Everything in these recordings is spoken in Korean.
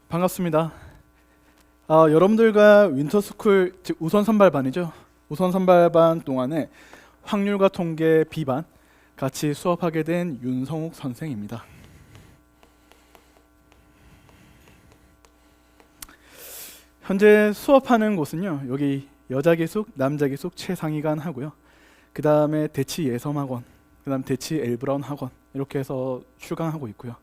반갑습니다. 여러분들과 윈터스쿨 즉 우선 선발반이죠. 우선 선발반 동안에 확률과 통계 B반 같이 수업하게 된 윤성욱 선생입니다. 현재 수업하는 곳은요, 여기 여자기숙, 남자기숙 최상위관 하고요. 그 다음에 대치 예섬학원, 그 다음 대치 엘브라운 학원 이렇게 해서 출강하고 있고요.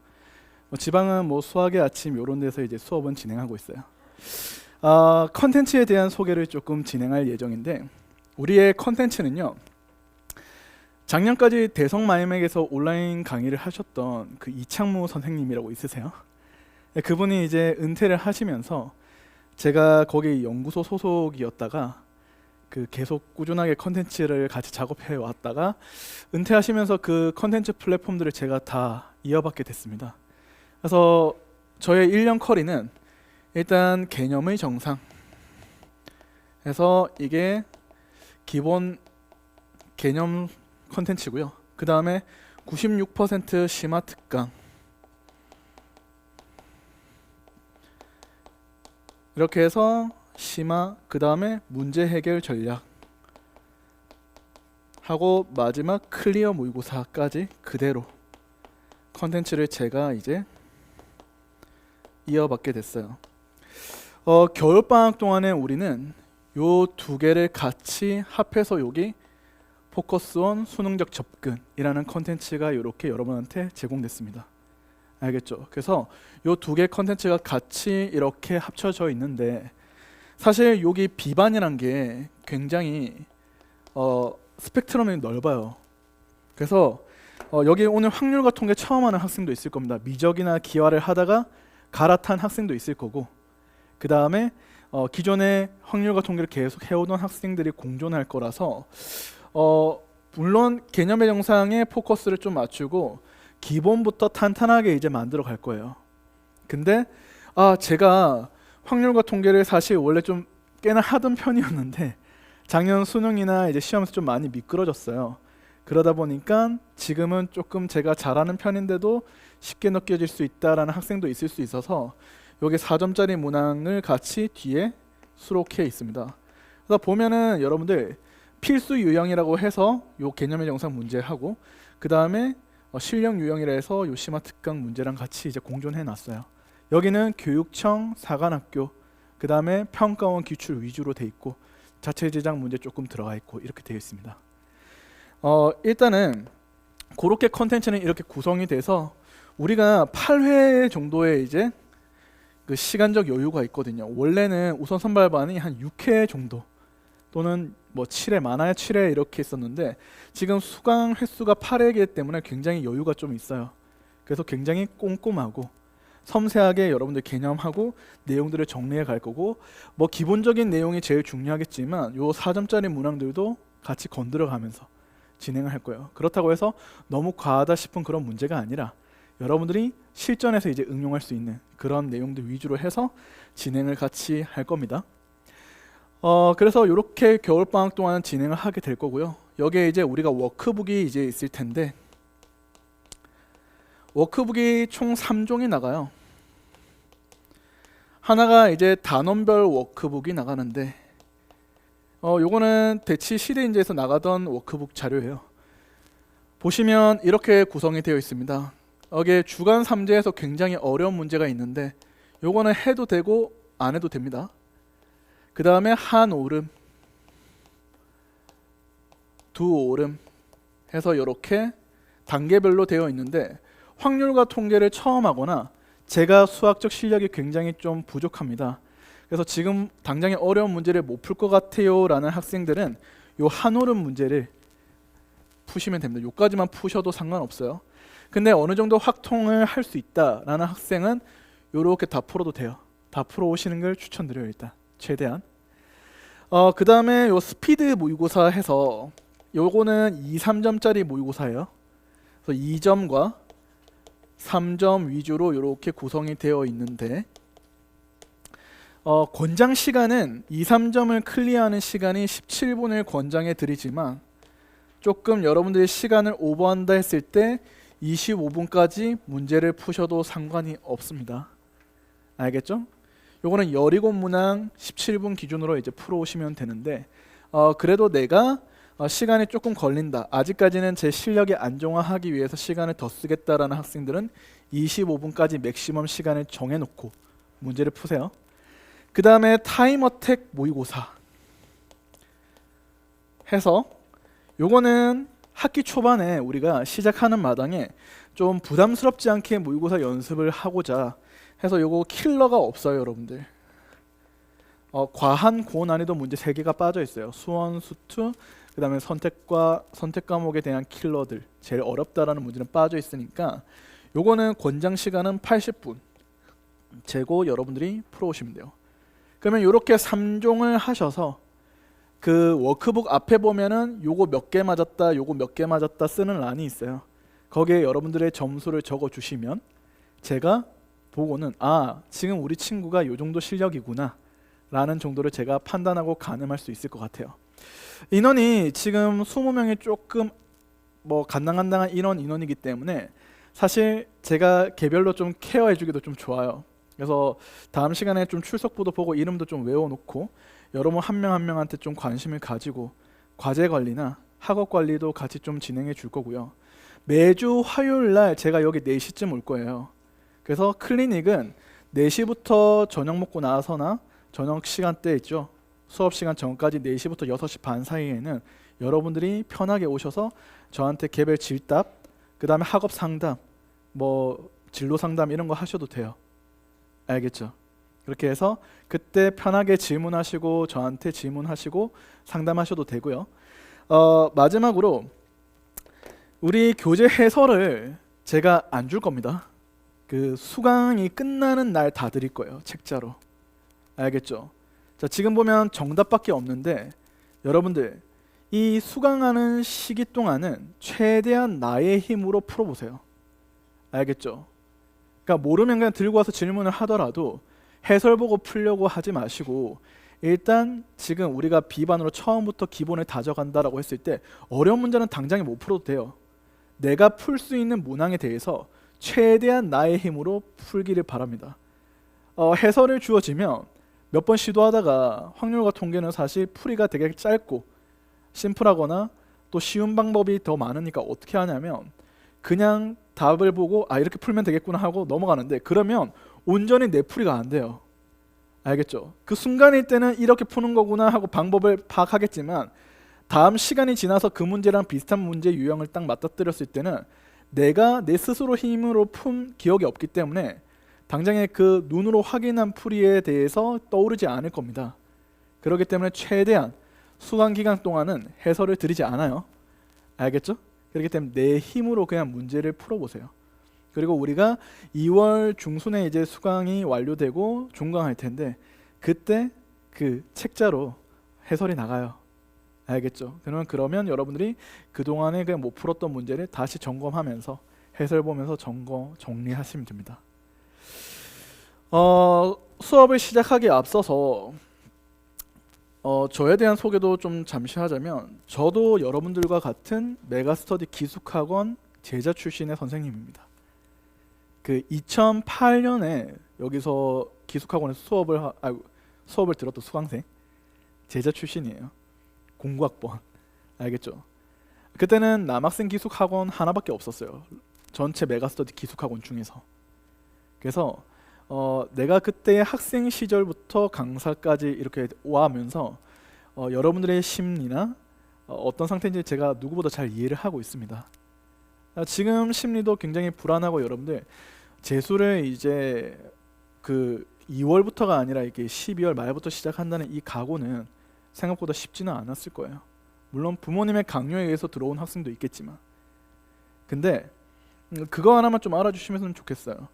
지방은 수학의 아침 이런 데서 이제 수업은 진행하고 있어요. 컨텐츠에 대한 소개를 조금 진행할 예정인데, 우리의 컨텐츠는요, 작년까지 대성마이맥에서 온라인 강의를 하셨던 그 이창무 선생님이라고 있으세요? 그분이 이제 은퇴를 하시면서 제가 거기 연구소 소속이었다가 계속 꾸준하게 컨텐츠를 같이 작업해 왔다가 은퇴하시면서 그 컨텐츠 플랫폼들을 제가 다 이어받게 됐습니다. 그래서 저의 1년 커리는 일단 개념의 정상 해서 이게 기본 개념 컨텐츠고요. 그 다음에 96% 심화 특강, 이렇게 해서 심화, 그 다음에 문제 해결 전략 하고 마지막 클리어 모의고사까지 그대로 컨텐츠를 제가 이제 이어받게 됐어요. 겨울방학 동안에 우리는 요 두 개를 같이 합해서 여기 포커스온 수능적 접근이라는 컨텐츠가 이렇게 여러분한테 제공됐습니다. 알겠죠? 그래서 요 두 개 컨텐츠가 같이 이렇게 합쳐져 있는데, 사실 여기 B반이란 게 굉장히 스펙트럼이 넓어요. 그래서 여기 오늘 확률과 통계 처음 하는 학생도 있을 겁니다. 미적이나 기하를 하다가 갈아탄 학생도 있을 거고, 그 다음에 기존에 확률과 통계를 계속 해오던 학생들이 공존할 거라서 물론 개념의 정상에 포커스를 좀 맞추고 기본부터 탄탄하게 이제 만들어 갈 거예요. 근데 제가 확률과 통계를 사실 원래 좀 꽤나 하던 편이었는데 작년 수능이나 이제 시험에서 좀 많이 미끄러졌어요. 그러다 보니까 지금은 조금 제가 잘하는 편인데도 쉽게 느껴질 수 있다라는 학생도 있을 수 있어서 여기 4점짜리 문항을 같이 뒤에 수록해 있습니다. 그래서 보면은 여러분들 필수 유형이라고 해서 요 개념의 정상 문제하고, 그 다음에 실력 유형이라 해서 요 심화 특강 문제랑 같이 이제 공존해 놨어요. 여기는 교육청, 사관학교, 그 다음에 평가원 기출 위주로 돼 있고 자체 제작 문제 조금 들어가 있고 이렇게 되어 있습니다. 일단은 그렇게 컨텐츠는 이렇게 구성이 돼서 우리가 8회 정도의 이제 그 시간적 여유가 있거든요. 원래는 우선 선발반이 한 6회 정도 또는 7회, 많아야 7회 이렇게 있었는데 지금 수강 횟수가 8회이기 때문에 굉장히 여유가 좀 있어요. 그래서 굉장히 꼼꼼하고 섬세하게 여러분들 개념하고 내용들을 정리해 갈 거고, 기본적인 내용이 제일 중요하겠지만 요 4점짜리 문항들도 같이 건드려 가면서 진행을 할 거예요. 그렇다고 해서 너무 과하다 싶은 그런 문제가 아니라 여러분들이 실전에서 이제 응용할 수 있는 그런 내용들 위주로 해서 진행을 같이 할 겁니다. 그래서 이렇게 겨울방학 동안 진행을 하게 될 거고요. 여기에 이제 우리가 워크북이 이제 있을 텐데, 워크북이 총 3종이 나가요. 하나가 이제 단원별 워크북이 나가는데, 요거는 대치 시대인재에서 나가던 워크북 자료예요. 보시면 이렇게 구성이 되어 있습니다. 여기에 주간 3제에서 굉장히 어려운 문제가 있는데 요거는 해도 되고 안 해도 됩니다. 그 다음에 한 오름, 두 오름 해서 이렇게 단계별로 되어 있는데, 확률과 통계를 처음 하거나 제가 수학적 실력이 굉장히 좀 부족합니다. 그래서 지금 당장에 어려운 문제를 못 풀 것 같아요 라는 학생들은 요 한 오름 문제를 푸시면 됩니다. 요까지만 푸셔도 상관없어요. 근데 어느 정도 확통을 할 수 있다라는 학생은 요렇게 다 풀어도 돼요. 다 풀어 오시는 걸 추천드려요. 일단 최대한. 그 다음에 요 스피드 모의고사 해서 요거는 2, 3점짜리 모의고사예요. 그래서 2점과 3점 위주로 이렇게 구성이 되어 있는데, 권장 시간은 2, 3점을 클리어하는 시간이 17분을 권장해 드리지만 조금 여러분들이 시간을 오버한다 했을 때 25분까지 문제를 푸셔도 상관이 없습니다. 알겠죠? 요거는 여리고 문항 17분 기준으로 이제 풀어오시면 되는데 그래도 내가 시간이 조금 걸린다, 아직까지는 제 실력이 안정화하기 위해서 시간을 더 쓰겠다라는 학생들은 25분까지 맥시멈 시간을 정해놓고 문제를 푸세요. 그 다음에 타임어택 모의고사 해서 요거는 학기 초반에 우리가 시작하는 마당에 좀 부담스럽지 않게 모의고사 연습을 하고자 해서 요거 킬러가 없어요, 여러분들. 과한 고난이도 문제 3개가 빠져 있어요. 수원, 수투, 그 다음에 선택 과목에 대한 킬러들, 제일 어렵다라는 문제는 빠져 있으니까 요거는 권장 시간은 80분 재고 여러분들이 풀어오시면 돼요. 그러면 이렇게 3종을 하셔서 그 워크북 앞에 보면은 요거 몇 개 맞았다, 요거 몇 개 맞았다 쓰는 란이 있어요. 거기에 여러분들의 점수를 적어 주시면 제가 보고는 지금 우리 친구가 요 정도 실력이구나 라는 정도를 제가 판단하고 가늠할 수 있을 것 같아요. 인원이 지금 20명이 조금 간당간당한 인원이기 때문에 사실 제가 개별로 좀 케어해 주기도 좀 좋아요. 그래서 다음 시간에 좀 출석부도 보고 이름도 좀 외워놓고 여러분 한 명 한 명한테 좀 관심을 가지고 과제 관리나 학업 관리도 같이 좀 진행해 줄 거고요. 매주 화요일 날 제가 여기 4시쯤 올 거예요. 그래서 클리닉은 4시부터 저녁 먹고 나서나 저녁 시간대 있죠. 수업 시간 전까지 4시부터 6시 반 사이에는 여러분들이 편하게 오셔서 저한테 개별 질답, 그 다음에 학업 상담, 진로 상담 이런 거 하셔도 돼요. 알겠죠? 그렇게 해서 그때 편하게 질문하시고 저한테 질문하시고 상담하셔도 되고요. 마지막으로 우리 교재 해설을 제가 안 줄 겁니다. 그 수강이 끝나는 날 다 드릴 거예요, 책자로. 알겠죠? 자, 지금 보면 정답밖에 없는데 여러분들 이 수강하는 시기 동안은 최대한 나의 힘으로 풀어보세요. 알겠죠? 그러니까 모르면 그냥 들고 와서 질문을 하더라도 해설 보고 풀려고 하지 마시고 일단 지금 우리가 B반으로 처음부터 기본을 다져간다라고 했을 때 어려운 문제는 당장에 못 풀어도 돼요. 내가 풀 수 있는 문항에 대해서 최대한 나의 힘으로 풀기를 바랍니다. 해설을 주어지면 몇 번 시도하다가 확률과 통계는 사실 풀이가 되게 짧고 심플하거나 또 쉬운 방법이 더 많으니까 어떻게 하냐면 그냥 답을 보고 이렇게 풀면 되겠구나 하고 넘어가는데 그러면 온전히 내 풀이가 안 돼요. 알겠죠? 그 순간일 때는 이렇게 푸는 거구나 하고 방법을 파악하겠지만 다음 시간이 지나서 그 문제랑 비슷한 문제 유형을 딱 맞닥뜨렸을 때는 내가 내 스스로 힘으로 푼 기억이 없기 때문에 당장에 그 눈으로 확인한 풀이에 대해서 떠오르지 않을 겁니다. 그렇기 때문에 최대한 수강 기간 동안은 해설을 드리지 않아요. 알겠죠? 그렇기 때문에 내 힘으로 그냥 문제를 풀어보세요. 그리고 우리가 2월 중순에 이제 수강이 완료되고 종강할 텐데 그때 그 책자로 해설이 나가요. 알겠죠? 그러면 여러분들이 그동안에 그냥 못 풀었던 문제를 다시 점검하면서 해설 보면서 정리하시면 됩니다. 수업을 시작하기에 앞서서 저에 대한 소개도 좀 잠시 하자면 저도 여러분들과 같은 메가스터디 기숙학원 제자 출신의 선생님입니다. 그 2008년에 여기서 기숙학원에서 수업을 들었던 수강생 제자 출신이에요. 공부학번. 알겠죠? 그때는 남학생 기숙학원 하나밖에 없었어요. 전체 메가스터디 기숙학원 중에서. 그래서 내가 그때 학생 시절부터 강사까지 이렇게 와면서 여러분들의 심리나 어떤 상태인지 제가 누구보다 잘 이해를 하고 있습니다. 지금 심리도 굉장히 불안하고 여러분들 재수를 이제 그 2월부터가 아니라 이게 12월 말부터 시작한다는 이 각오는 생각보다 쉽지는 않았을 거예요. 물론 부모님의 강요에 의해서 들어온 학생도 있겠지만 근데 그거 하나만 좀 알아주시면 좋겠어요.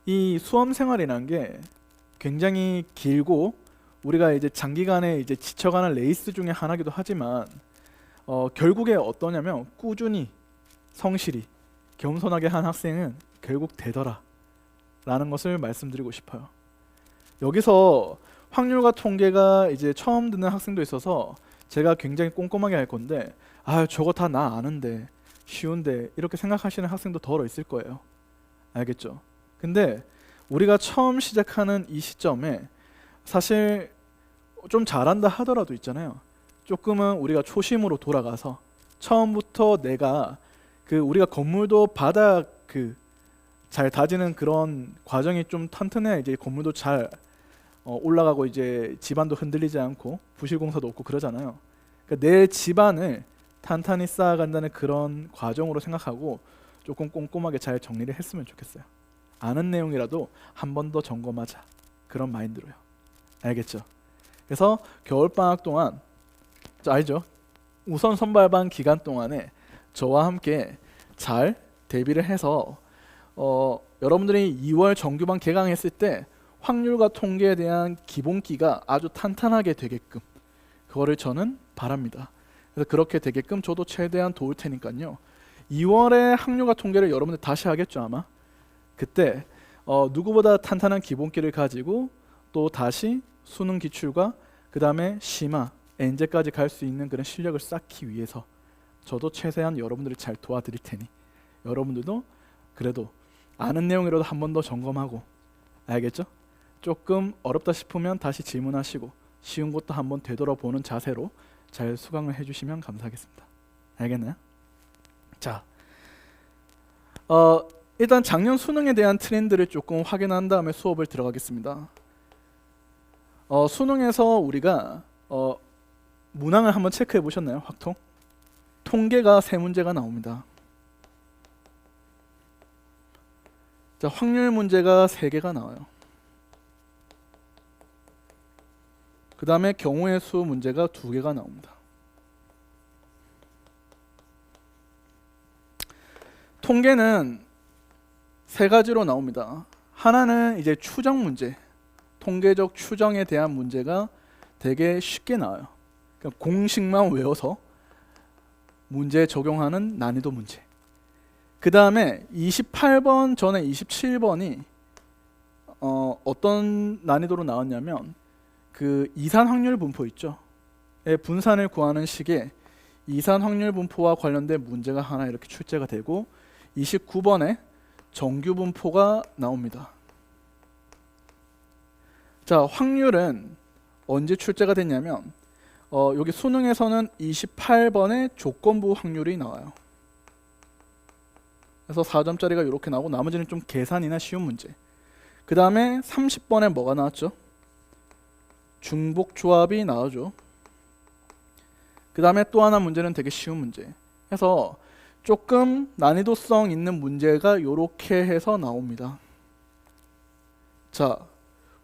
이 수험 생활이라는 게 굉장히 길고 우리가 이제 장기간에 이제 지쳐가는 레이스 중에 하나기도 하지만 결국에 어떠냐면 꾸준히 성실히 겸손하게 한 학생은 결국 되더라 라는 것을 말씀드리고 싶어요. 여기서 확률과 통계가 이제 처음 듣는 학생도 있어서 제가 굉장히 꼼꼼하게 할 건데 저거 다 나 아는데 쉬운데 이렇게 생각하시는 학생도 더러 있을 거예요. 알겠죠? 근데 우리가 처음 시작하는 이 시점에 사실 좀 잘한다 하더라도 있잖아요. 조금은 우리가 초심으로 돌아가서 처음부터 내가 우리가 건물도 바닥 잘 다지는 그런 과정이 좀 튼튼해야 이제 건물도 잘 올라가고 이제 집안도 흔들리지 않고 부실공사도 없고 그러잖아요. 그러니까 내 집안을 탄탄히 쌓아간다는 그런 과정으로 생각하고 조금 꼼꼼하게 잘 정리를 했으면 좋겠어요. 아는 내용이라도 한 번 더 점검하자, 그런 마인드로요. 알겠죠? 그래서 겨울방학 동안 알죠? 우선 선발반 기간 동안에 저와 함께 잘 대비를 해서 여러분들이 2월 정규반 개강했을 때 확률과 통계에 대한 기본기가 아주 탄탄하게 되게끔 그거를 저는 바랍니다. 그래서 그렇게 되게끔 저도 최대한 도울 테니까요. 2월에 확률과 통계를 여러분들 다시 하겠죠 아마. 그때 누구보다 탄탄한 기본기를 가지고 또 다시 수능 기출과 그 다음에 심화, 엔제까지 갈 수 있는 그런 실력을 쌓기 위해서 저도 최대한 여러분들을 잘 도와드릴 테니 여러분들도 그래도 아는 내용이라도 한 번 더 점검하고, 알겠죠? 조금 어렵다 싶으면 다시 질문하시고 쉬운 것도 한번 되돌아보는 자세로 잘 수강을 해주시면 감사하겠습니다. 알겠나요? 자, 일단 작년 수능에 대한 트렌드를 조금 확인한 다음에 수업을 들어가겠습니다. 수능에서 우리가 문항을 한번 체크해 보셨나요? 확통? 통계가 3문제가 나옵니다. 자, 확률 문제가 3개가 나와요. 그 다음에 경우의 수 문제가 2개가 나옵니다. 통계는 3가지로 나옵니다. 하나는 이제 추정 문제, 통계적 추정에 대한 문제가 되게 쉽게 나와요. 그러니까 공식만 외워서 문제에 적용하는 난이도 문제. 그 다음에 28번 전에 27번이 어떤 난이도로 나왔냐면 이산 확률 분포 있죠. 분산을 구하는 식의 이산 확률 분포와 관련된 문제가 하나 이렇게 출제가 되고 29번에 정규 분포가 나옵니다. 자, 확률은 언제 출제가 됐냐면 여기 수능에서는 28번에 조건부 확률이 나와요. 그래서 4점짜리가 이렇게 나오고 나머지는 좀 계산이나 쉬운 문제. 그 다음에 30번에 뭐가 나왔죠? 중복조합이 나오죠. 그 다음에 또 하나 문제는 되게 쉬운 문제. 해서 조금 난이도성 있는 문제가 이렇게 해서 나옵니다. 자,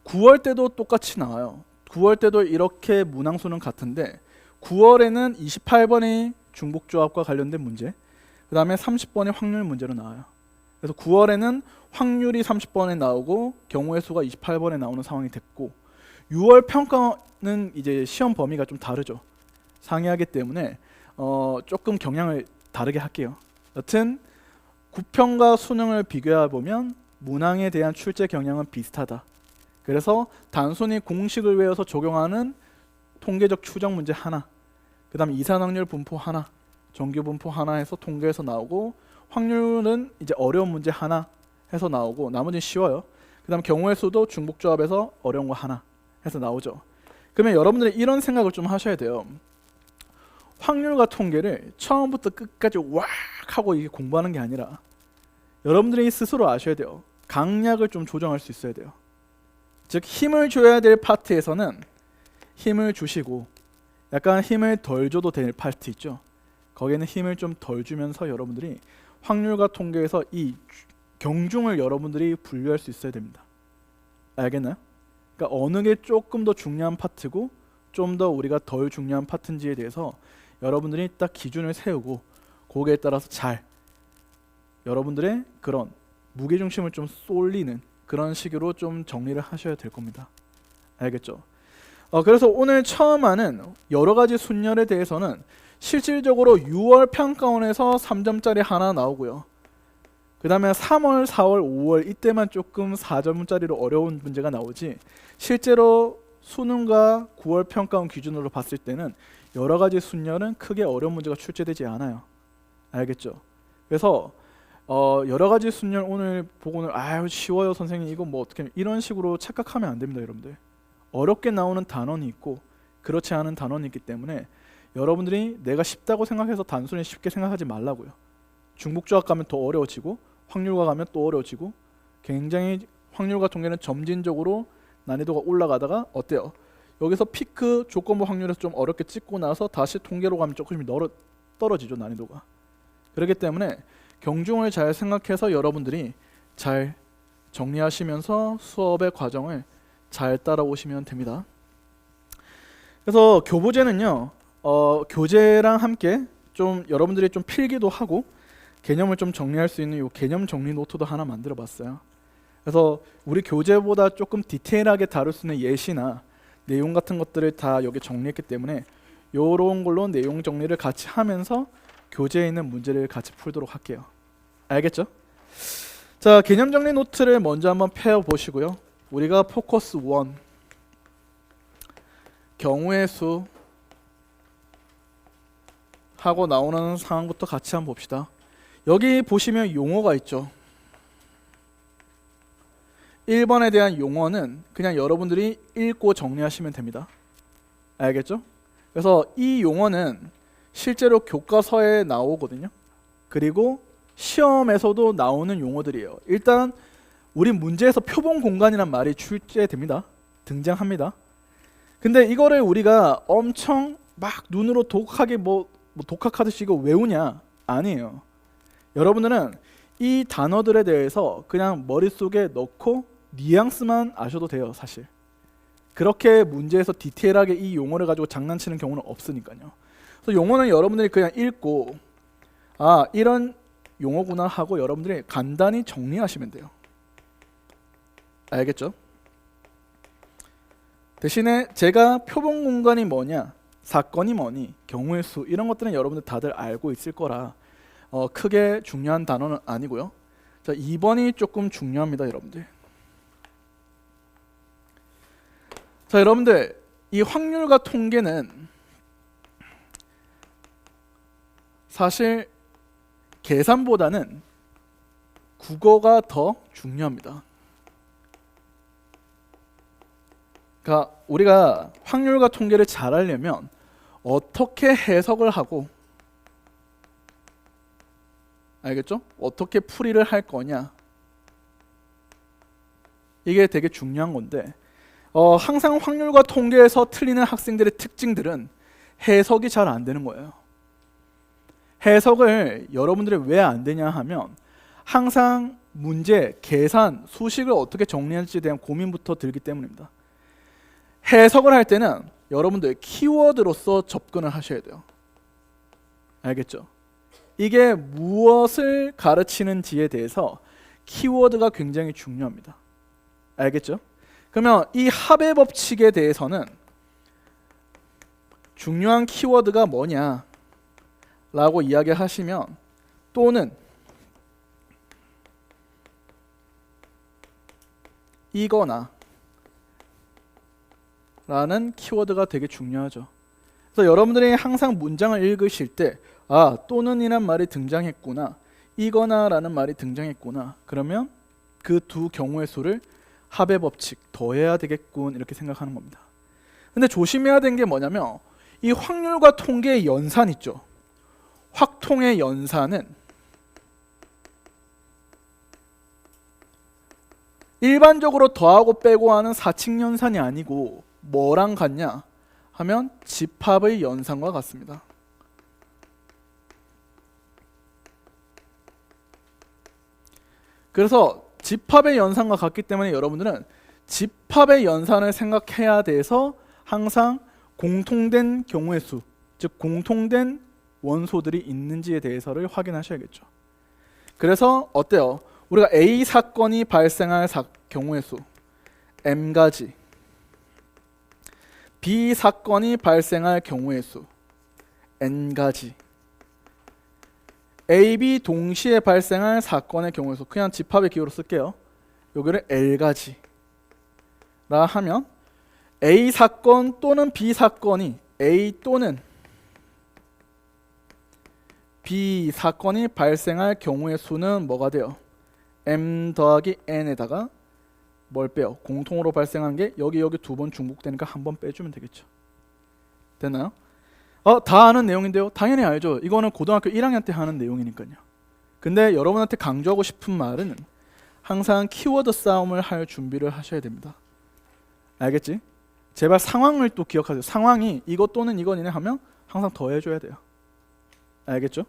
9월 때도 똑같이 나와요. 9월 때도 이렇게 문항수는 같은데 9월에는 28번이 중복조합과 관련된 문제, 그 다음에 30번이 확률 문제로 나와요. 그래서 9월에는 확률이 30번에 나오고 경우의 수가 28번에 나오는 상황이 됐고 6월 평가는 이제 시험 범위가 좀 다르죠. 상이하기 때문에 조금 경향을 다르게 할게요. 여튼 구평과 수능을 비교해 보면 문항에 대한 출제 경향은 비슷하다. 그래서 단순히 공식을 외워서 적용하는 통계적 추정 문제 하나, 그 다음 이산 확률 분포 하나, 정규 분포 하나 해서 통계에서 나오고 확률은 이제 어려운 문제 하나 해서 나오고 나머지는 쉬워요. 그 다음 경우의 수도 중복조합에서 어려운 거 하나 해서 나오죠. 그러면 여러분들이 이런 생각을 좀 하셔야 돼요. 확률과 통계를 처음부터 끝까지 왁 하고 이게 공부하는 게 아니라 여러분들이 스스로 아셔야 돼요. 강약을 좀 조정할 수 있어야 돼요. 즉 힘을 줘야 될 파트에서는 힘을 주시고 약간 힘을 덜 줘도 될 파트 있죠. 거기에는 힘을 좀 덜 주면서 여러분들이 확률과 통계에서 이 경중을 여러분들이 분류할 수 있어야 됩니다. 알겠나요? 그러니까 어느 게 조금 더 중요한 파트고 좀 더 우리가 덜 중요한 파트인지에 대해서 여러분들이 딱 기준을 세우고 거기에 따라서 잘 여러분들의 그런 무게중심을 좀 쏠리는 그런 식으로 좀 정리를 하셔야 될 겁니다. 알겠죠? 그래서 오늘 처음 하는 여러 가지 순열에 대해서는 실질적으로 6월 평가원에서 3점짜리 하나 나오고요. 그 다음에 3월, 4월, 5월 이때만 조금 4점짜리로 어려운 문제가 나오지 실제로 수능과 9월 평가원 기준으로 봤을 때는 여러 가지 순열은 크게 어려운 문제가 출제되지 않아요. 알겠죠? 그래서 여러 가지 순열 오늘 보고는 아유 쉬워요 선생님 이거 뭐 어떻게 이런 식으로 착각하면 안 됩니다 여러분들. 어렵게 나오는 단원이 있고 그렇지 않은 단원이 있기 때문에 여러분들이 내가 쉽다고 생각해서 단순히 쉽게 생각하지 말라고요. 중복조합 가면 더 어려워지고 확률과 가면 또 어려워지고 굉장히 확률과 통계는 점진적으로 난이도가 올라가다가 어때요? 여기서 피크 조건부 확률에서 좀 어렵게 찍고 나서 다시 통계로 가면 조금씩 떨어지죠 난이도가. 그렇기 때문에 경중을 잘 생각해서 여러분들이 잘 정리하시면서 수업의 과정을 잘 따라오시면 됩니다. 그래서 교보제는요 교재랑 함께 좀 여러분들이 좀 필기도 하고 개념을 좀 정리할 수 있는 이 개념 정리 노트도 하나 만들어 봤어요. 그래서 우리 교재보다 조금 디테일하게 다룰 수 있는 예시나 내용 같은 것들을 다 여기 정리했기 때문에 이런 걸로 내용 정리를 같이 하면서 교재에 있는 문제를 같이 풀도록 할게요. 알겠죠? 자, 개념 정리 노트를 먼저 한번 펴 보시고요. 우리가 포커스 1 경우의 수 하고 나오는 상황부터 같이 한번 봅시다. 여기 보시면 용어가 있죠. 1번에 대한 용어는 그냥 여러분들이 읽고 정리하시면 됩니다. 알겠죠? 그래서 이 용어는 실제로 교과서에 나오거든요. 그리고 시험에서도 나오는 용어들이에요. 일단 우리 문제에서 표본 공간이란 말이 출제됩니다. 등장합니다. 근데 이거를 우리가 엄청 막 눈으로 독하게 뭐 독학하듯이 이거 외우냐? 아니에요. 여러분들은 이 단어들에 대해서 그냥 머릿속에 넣고 뉘앙스만 아셔도 돼요. 사실 그렇게 문제에서 디테일하게 이 용어를 가지고 장난치는 경우는 없으니까요. 그래서 용어는 여러분들이 그냥 읽고 아 이런 용어구나 하고 여러분들이 간단히 정리하시면 돼요. 알겠죠? 대신에 제가 표본 공간이 뭐냐, 사건이 뭐니, 경우의 수 이런 것들은 여러분들 다들 알고 있을 거라 크게 중요한 단어는 아니고요. 자, 2번이 조금 중요합니다, 여러분들. 자, 여러분들 이 확률과 통계는 사실 계산보다는 국어가 더 중요합니다. 그러니까 우리가 확률과 통계를 잘 하려면 어떻게 해석을 하고 알겠죠? 어떻게 풀이를 할 거냐 이게 되게 중요한 건데 항상 확률과 통계에서 틀리는 학생들의 특징들은 해석이 잘 안 되는 거예요. 해석을 여러분들이 왜 안 되냐 하면 항상 문제, 계산, 수식을 어떻게 정리할지에 대한 고민부터 들기 때문입니다. 해석을 할 때는 여러분들 키워드로서 접근을 하셔야 돼요. 알겠죠? 이게 무엇을 가르치는지에 대해서 키워드가 굉장히 중요합니다. 알겠죠? 그러면 이 합의 법칙에 대해서는 중요한 키워드가 뭐냐 라고 이야기하시면 또는 이거나 라는 키워드가 되게 중요하죠. 그래서 여러분들이 항상 문장을 읽으실 때 또는 이란 말이 등장했구나, 이거나 라는 말이 등장했구나, 그러면 그 두 경우의 수를 합의 법칙 더해야 되겠군 이렇게 생각하는 겁니다. 근데 조심해야 되는 게 뭐냐면 이 확률과 통계의 연산 있죠. 확통의 연산은 일반적으로 더하고 빼고 하는 사칙 연산이 아니고 뭐랑 같냐 하면 집합의 연산과 같습니다. 그래서 집합의 연산과 같기 때문에 여러분들은 집합의 연산을 생각해야 돼서 항상 공통된 경우의 수, 즉 공통된 원소들이 있는지에 대해서를 확인하셔야겠죠. 그래서 어때요? 우리가 A 사건이 발생할 경우의 수 M가지, B 사건이 발생할 경우의 수 N가지, A, B 동시에 발생할 사건의 경우의 수 그냥 집합의 기호로 쓸게요. 여기를 L가지 라 하면 A 사건 또는 B 사건이 A 또는 B 사건이 발생할 경우의 수는 뭐가 돼요? M 더하기 N에다가 뭘 빼요? 공통으로 발생한 게 여기 두 번 중복되니까 한 번 빼주면 되겠죠. 됐나요? 다 아는 내용인데요. 당연히 알죠. 이거는 고등학교 1학년 때 하는 내용이니까요. 근데 여러분한테 강조하고 싶은 말은 항상 키워드 싸움을 할 준비를 하셔야 됩니다. 알겠지? 제발 상황을 또 기억하세요. 상황이 이것 또는 이거니네 하면 항상 더해줘야 돼요. 알겠죠?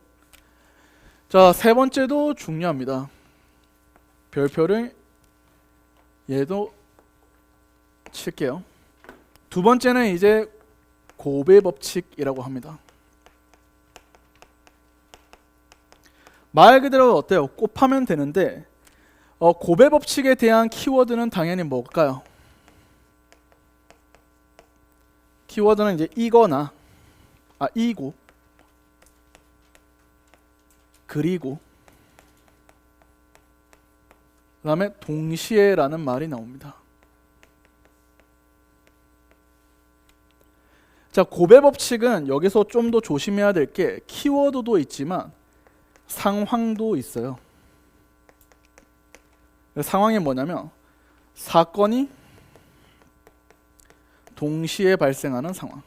자, 세 번째도 중요합니다. 별표를 얘도 칠게요. 두 번째는 이제 고배 법칙이라고 합니다. 말 그대로 어때요? 곱하면 되는데 고배 법칙에 대한 키워드는 당연히 뭘까요? 키워드는 이제 이거나 이고 그리고 그 다음에 동시에라는 말이 나옵니다. 자, 고배 법칙은 여기서 좀 더 조심해야 될 게 키워드도 있지만 상황도 있어요. 상황이 뭐냐면 사건이 동시에 발생하는 상황.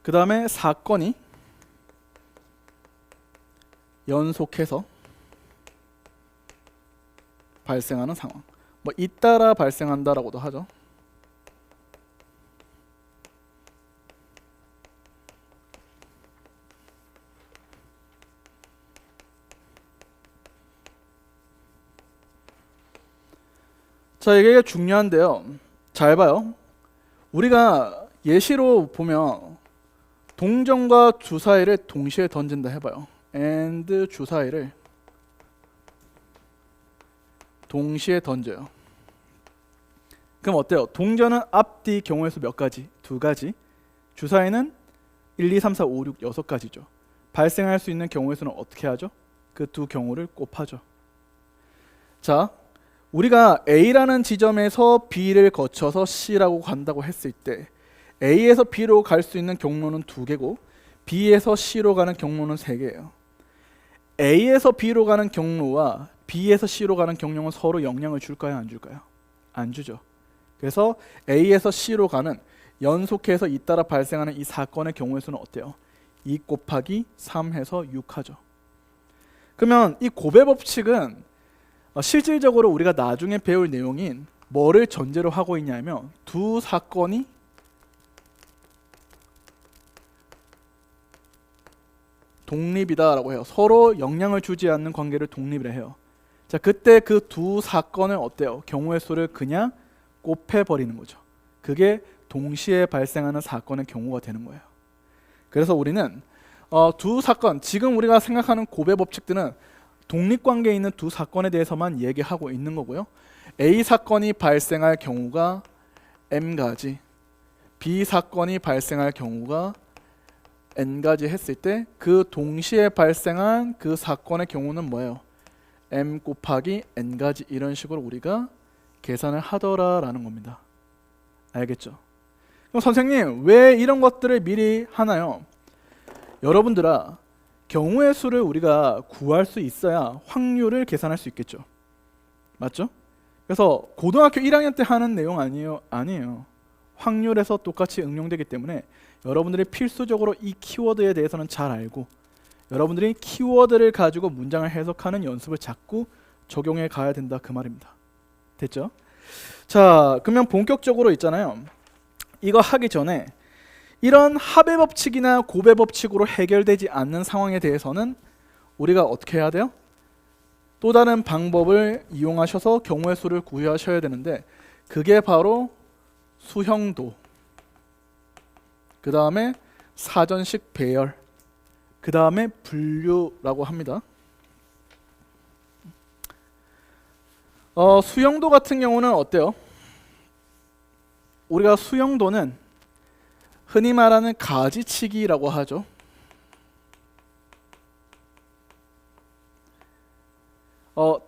그 다음에 사건이 연속해서 발생하는 상황. 뭐 잇따라 발생한다라고도 하죠. 자, 이게 중요한데요. 잘 봐요. 우리가 예시로 보면 동전과 주사위를 동시에 던진다 해봐요. and 주사위를 동시에 던져요. 그럼 어때요? 동전은 앞뒤 경우의 수 몇 가지? 두 가지. 주사위는 1, 2, 3, 4, 5, 6, 6가지죠. 발생할 수 있는 경우의 수는 어떻게 하죠? 그 두 경우를 곱하죠. 자, 우리가 A라는 지점에서 B를 거쳐서 C라고 간다고 했을 때 A에서 B로 갈 수 있는 경로는 2개고 B에서 C로 가는 경로는 3개예요. A에서 B로 가는 경로와 B에서 C로 가는 경로는 서로 영향을 줄까요? 안 줄까요? 안 주죠. 그래서 A에서 C로 가는 연속해서 잇따라 발생하는 이 사건의 경우의 수는 어때요? 2 곱하기 3 해서 6 하죠. 그러면 이 고배 법칙은 실질적으로 우리가 나중에 배울 내용인 뭐를 전제로 하고 있냐면 두 사건이 독립이다라고 해요. 서로 영향을 주지 않는 관계를 독립이라 해요. 자, 그때 그 두 사건을 어때요? 경우의 수를 그냥 곱해버리는 거죠. 그게 동시에 발생하는 사건의 경우가 되는 거예요. 그래서 우리는 두 사건, 지금 우리가 생각하는 고배 법칙들은 독립관계에 있는 두 사건에 대해서만 얘기하고 있는 거고요. A 사건이 발생할 경우가 M가지, B 사건이 발생할 경우가 N가지 했을 때 그 동시에 발생한 그 사건의 경우는 뭐예요? M 곱하기 N가지, 이런 식으로 우리가 계산을 하더라라는 겁니다. 알겠죠? 그럼 선생님, 왜 이런 것들을 미리 하나요? 여러분들아, 경우의 수를 우리가 구할 수 있어야 확률을 계산할 수 있겠죠. 맞죠? 그래서 고등학교 1학년 때 하는 내용 아니에요. 확률에서 똑같이 응용되기 때문에 여러분들이 필수적으로 이 키워드에 대해서는 잘 알고 여러분들이 키워드를 가지고 문장을 해석하는 연습을 자꾸 적용해 가야 된다, 그 말입니다. 됐죠? 자, 그러면 본격적으로 있잖아요. 이거 하기 전에 이런 합의 법칙이나 고배 법칙으로 해결되지 않는 상황에 대해서는 우리가 어떻게 해야 돼요? 또 다른 방법을 이용하셔서 경우의 수를 구하셔야 되는데 그게 바로 수형도, 그 다음에 사전식 배열, 그 다음에 분류라고 합니다. 수형도 같은 경우는 어때요? 우리가 수형도는 흔히 말하는 가지치기라고 하죠.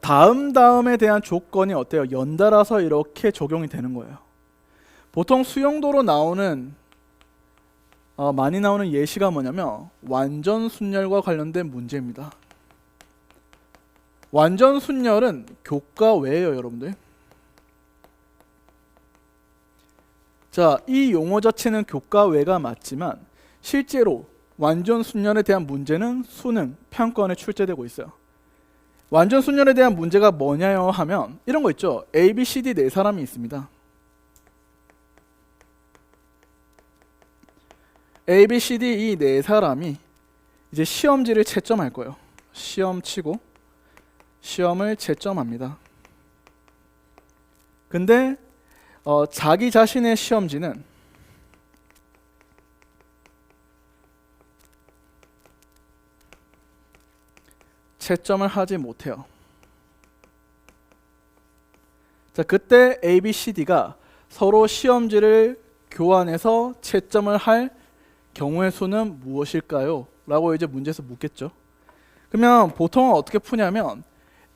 다음에 대한 조건이 어때요? 연달아서 이렇게 적용이 되는 거예요. 보통 수용도로 나오는 많이 나오는 예시가 뭐냐면 완전 순열과 관련된 문제입니다. 완전 순열은 교과 외예요, 여러분들. 자, 이 용어 자체는 교과 외가 맞지만 실제로 완전 순열에 대한 문제는 수능, 평가원에 출제되고 있어요. 완전 순열에 대한 문제가 뭐냐요 하면 이런 거 있죠. A, B, C, D 네 사람이 있습니다. A, B, C, D 이 네 사람이 이제 시험지를 채점할 거예요. 시험 치고 시험을 채점합니다. 근데 자기 자신의 시험지는 채점을 하지 못해요. 자, 그때 A, B, C, D가 서로 시험지를 교환해서 채점을 할 경우의 수는 무엇일까요? 라고 이제 문제에서 묻겠죠. 그러면 보통은 어떻게 푸냐면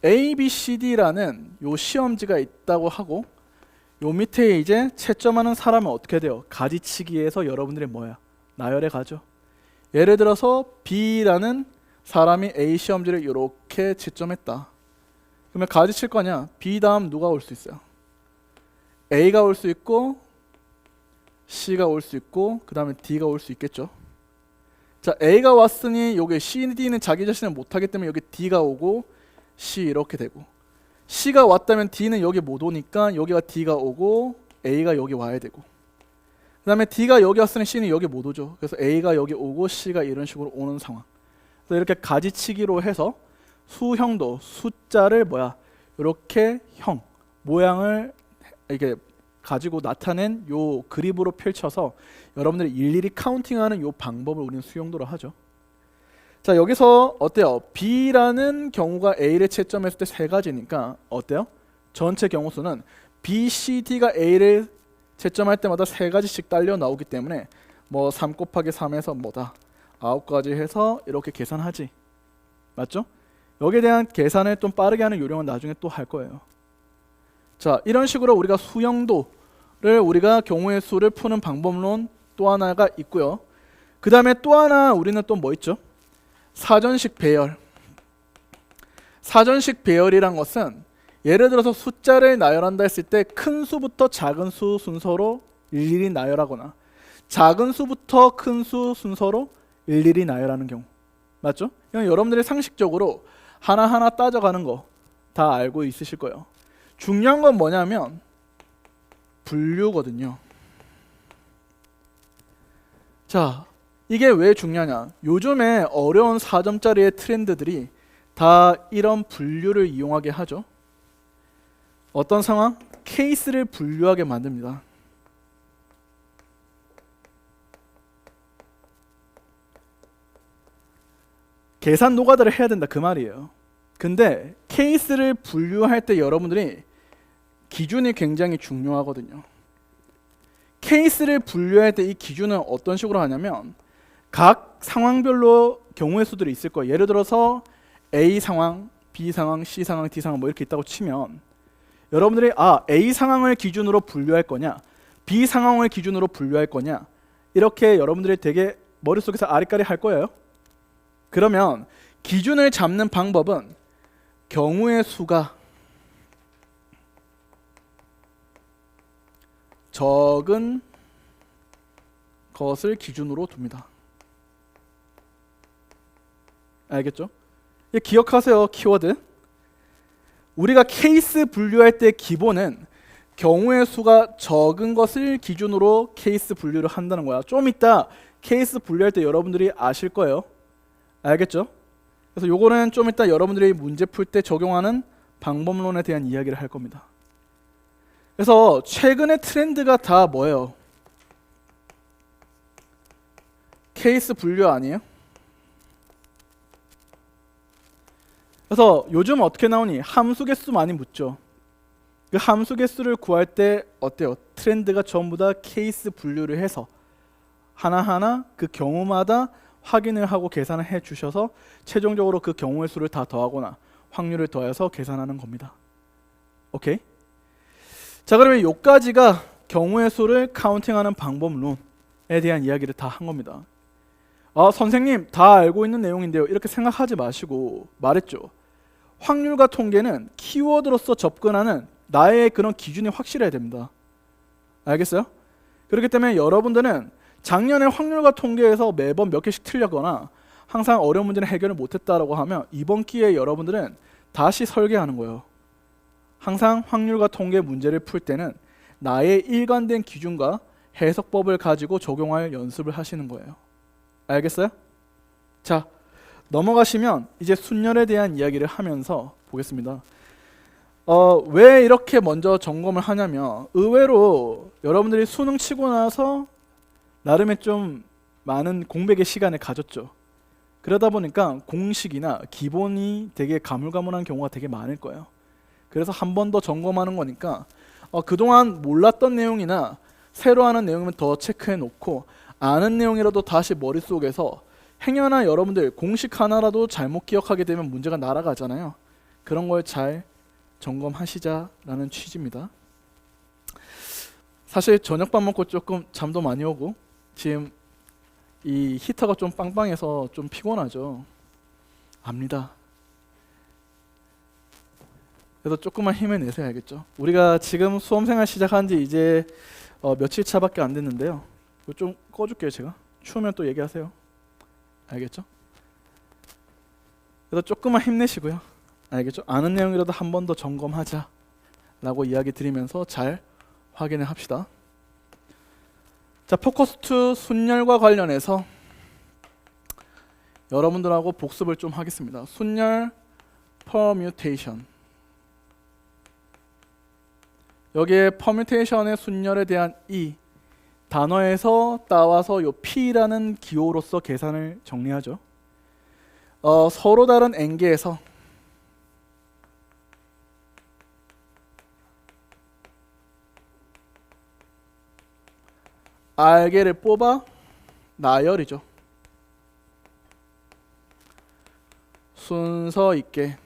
A, B, C, D라는 요 시험지가 있다고 하고 요 밑에 이제 채점하는 사람은 어떻게 돼요? 가지치기에서 여러분들이 뭐야? 나열해 가죠. 예를 들어서 B라는 사람이 A 시험지를 이렇게 채점했다. 그러면 가지칠 거냐? B 다음 누가 올 수 있어요? A가 올 수 있고 C가 올 수 있고 그 다음에 D가 올 수 있겠죠. 자, A가 왔으니 여기 C, D는 자기 자신을 못하기 때문에 여기 D가 오고 C 이렇게 되고, C가 왔다면 D는 여기 못 오니까 여기가 D가 오고 A가 여기 와야 되고, 그 다음에 D가 여기 왔으니 C는 여기 못 오죠. 그래서 A가 여기 오고 C가 이런 식으로 오는 상황. 그래서 이렇게 가지치기로 해서 수형도 숫자를 이렇게 형 모양을 이렇게 가지고 나타낸 요 그립으로 펼쳐서 여러분들이 일일이 카운팅하는 요 방법을 우리는 수용도로 하죠. 자, 여기서 어때요? B라는 경우가 A를 채점했을 때 세 가지니까 어때요? 전체 경우 수는 B, C, D가 A를 채점할 때마다 세 가지씩 딸려 나오기 때문에 3 곱하기 3에서 9가지 해서 이렇게 계산하지. 맞죠? 여기에 대한 계산을 좀 빠르게 하는 요령은 나중에 또 할 거예요. 자, 이런 식으로 우리가 수용도를 우리가 경우의 수를 푸는 방법론 또 하나가 있고요. 그 다음에 또 하나 우리는 또 뭐 있죠? 사전식 배열. 사전식 배열이란 것은 예를 들어서 숫자를 나열한다 했을 때 큰 수부터 작은 수 순서로 일일이 나열하거나 작은 수부터 큰 수 순서로 일일이 나열하는 경우. 맞죠? 여러분들이 상식적으로 하나하나 따져가는 거 다 알고 있으실 거예요. 중요한 건 뭐냐면 분류거든요. 자, 이게 왜 중요하냐? 요즘에 어려운 4점짜리의 트렌드들이 다 이런 분류를 이용하게 하죠. 어떤 상황? 케이스를 분류하게 만듭니다. 계산 노가다를 해야 된다 그 말이에요. 근데 케이스를 분류할 때 여러분들이 기준이 굉장히 중요하거든요. 케이스를 분류할 때 이 기준은 어떤 식으로 하냐면 각 상황별로 경우의 수들이 있을 거예요. 예를 들어서 A 상황, B 상황, C 상황, D 상황 이렇게 있다고 치면 여러분들이 A 상황을 기준으로 분류할 거냐, B 상황을 기준으로 분류할 거냐, 이렇게 여러분들이 되게 머릿속에서 아리까리 할 거예요. 그러면 기준을 잡는 방법은 경우의 수가 적은 것을 기준으로 둡니다. 알겠죠? 기억하세요. 키워드. 우리가 케이스 분류할 때 기본은 경우의 수가 적은 것을 기준으로 케이스 분류를 한다는 거야. 좀 이따 케이스 분류할 때 여러분들이 아실 거예요. 알겠죠? 그래서 요거는 좀 이따 여러분들이 문제 풀 때 적용하는 방법론에 대한 이야기를 할 겁니다. 그래서 최근의 트렌드가 다 뭐예요? 케이스 분류 아니에요? 그래서 요즘 어떻게 나오니? 함수 개수 많이 묻죠. 그 함수 개수를 구할 때 어때요? 트렌드가 전부 다 케이스 분류를 해서 하나하나 그 경우마다 확인을 하고 계산을 해 주셔서 최종적으로 그 경우의 수를 다 더하거나 확률을 더해서 계산하는 겁니다. 오케이? 자, 그러면 요까지가 경우의 수를 카운팅하는 방법론에 대한 이야기를 다 한 겁니다. 선생님 다 알고 있는 내용인데요, 이렇게 생각하지 마시고 말했죠. 확률과 통계는 키워드로서 접근하는 나의 그런 기준이 확실해야 됩니다. 알겠어요? 그렇기 때문에 여러분들은 작년에 확률과 통계에서 매번 몇 개씩 틀렸거나 항상 어려운 문제는 해결을 못했다라고 하면 이번 기회에 여러분들은 다시 설계하는 거예요. 항상 확률과 통계 문제를 풀 때는 나의 일관된 기준과 해석법을 가지고 적용할 연습을 하시는 거예요. 알겠어요? 자, 넘어가시면 이제 순열에 대한 이야기를 하면서 보겠습니다. 왜 이렇게 먼저 점검을 하냐면, 의외로 여러분들이 수능 치고 나서 나름의 좀 많은 공백의 시간을 가졌죠. 그러다 보니까 공식이나 기본이 되게 가물가물한 경우가 되게 많을 거예요. 그래서 한 번 더 점검하는 거니까 그동안 몰랐던 내용이나 새로 하는 내용이면 더 체크해 놓고, 아는 내용이라도 다시 머릿속에서 행여나 여러분들 공식 하나라도 잘못 기억하게 되면 문제가 날아가잖아요. 그런 걸 잘 점검하시자라는 취지입니다. 사실 저녁밥 먹고 조금 잠도 많이 오고 지금 이 히터가 좀 빵빵해서 좀 피곤하죠. 압니다. 그래서 조금만 힘을 내세요. 알겠죠? 우리가 지금 수험생활 시작한 지 이제 며칠 차밖에 안 됐는데요. 이거 좀 꺼줄게요. 제가 추우면 또 얘기하세요. 알겠죠? 그래서 조금만 힘내시고요. 알겠죠? 아는 내용이라도 한 번 더 점검하자 라고 이야기 드리면서 잘 확인을 합시다. 자, 포커스2 순열과 관련해서 여러분들하고 복습을 좀 하겠습니다. 순열 퍼뮤테이션, 여기에 퍼뮤테이션의 순열에 대한 이 단어에서 따와서 요 P라는 기호로서 계산을 정리하죠. 서로 다른 n개에서 R개를 뽑아 나열이죠. 순서 있게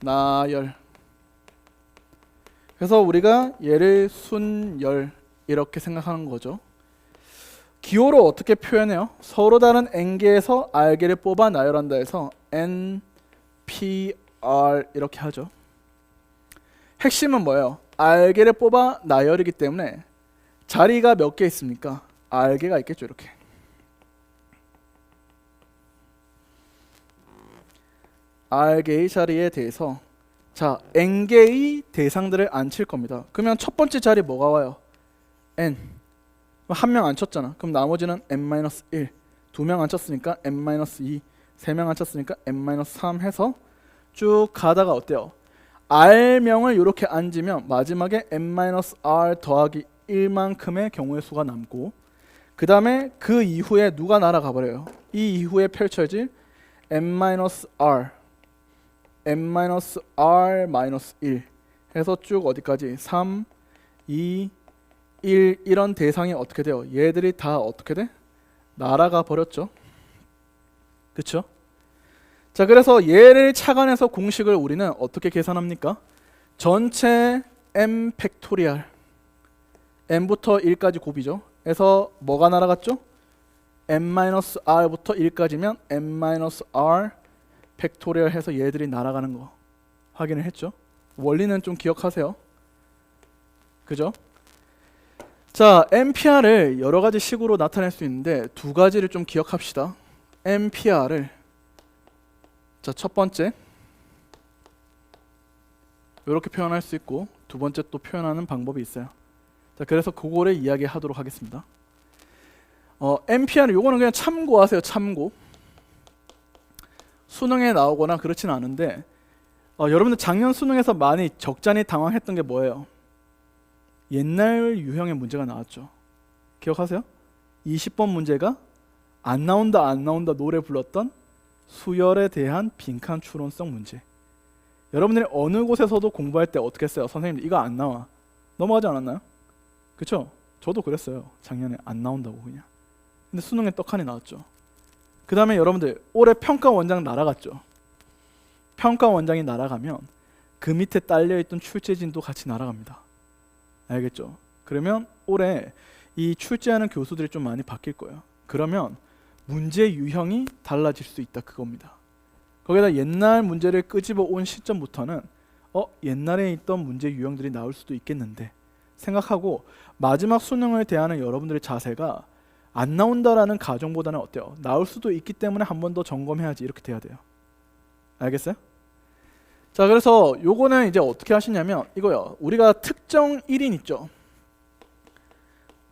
나열. 그래서 우리가 얘를 순열 이렇게 생각하는 거죠. 기호로 어떻게 표현해요? 서로 다른 n개에서 R개를 뽑아 나열한다 해서 N, P, R 이렇게 하죠. 핵심은 뭐예요? R개를 뽑아 나열이기 때문에 자리가 몇 개 있습니까? R개가 있겠죠. 이렇게 R개의 자리에 대해서 자, n개의 대상들을 앉힐 겁니다. 그러면 첫 번째 자리 뭐가 와요? n. 한 명 앉혔잖아. 그럼 나머지는 n-1. 두 명 앉혔으니까 n-2. 세 명 앉혔으니까 n-3 해서 쭉 가다가 어때요? R명을 이렇게 앉으면 마지막에 n-R 더하기 1만큼의 경우의 수가 남고, 그 다음에 그 이후에 누가 날아가 버려요? 이 이후에 펼쳐질 n-R n-R-1 해서 쭉 어디까지? 3, 2, 1 이런 대상이 어떻게 돼요? 얘들이 다 어떻게 돼? 날아가 버렸죠. 그쵸? 자, 그래서 얘를 착안해서 공식을 우리는 어떻게 계산합니까? 전체 m 팩토리얼, n부터 1까지 곱이죠. 그래서 뭐가 날아갔죠? n-r부터 1까지면 n-r 팩토리얼 해서 얘들이 날아가는 거 확인을 했죠. 원리는 좀 기억하세요. 그죠? 자, MPR을 여러 가지 식으로 나타낼 수 있는데 두 가지를 좀 기억합시다. MPR을 자, 첫 번째 이렇게 표현할 수 있고, 두 번째 또 표현하는 방법이 있어요. 자, 그래서 그거를 이야기하도록 하겠습니다. MPR 요거는 그냥 참고하세요. 참고. 수능에 나오거나 그렇지는 않은데 여러분들 작년 수능에서 많이 적잖이 당황했던 게 뭐예요? 옛날 유형의 문제가 나왔죠. 기억하세요? 20번 문제가 안 나온다 노래 불렀던 수열에 대한 빈칸 추론성 문제. 여러분들이 어느 곳에서도 공부할 때 어떻게 했어요? 선생님 이거 안 나와, 넘어가지 않았나요? 그쵸? 저도 그랬어요. 작년에 안 나온다고 그냥. 근데 수능에 떡하니 나왔죠. 그 다음에 여러분들 올해 평가 원장 날아갔죠. 평가 원장이 날아가면 그 밑에 딸려있던 출제진도 같이 날아갑니다. 알겠죠? 그러면 올해 이 출제하는 교수들이 좀 많이 바뀔 거예요. 그러면 문제 유형이 달라질 수 있다 그겁니다. 거기다 옛날 문제를 끄집어 온 시점부터는 옛날에 있던 문제 유형들이 나올 수도 있겠는데 생각하고 마지막 수능을 대하는 여러분들의 자세가 안 나온다라는 가정보다는 어때요? 나올 수도 있기 때문에 한 번 더 점검해야지 이렇게 돼야 돼요. 알겠어요? 자, 그래서 요거는 이제 어떻게 하시냐면 이거요. 우리가 특정 1인 있죠.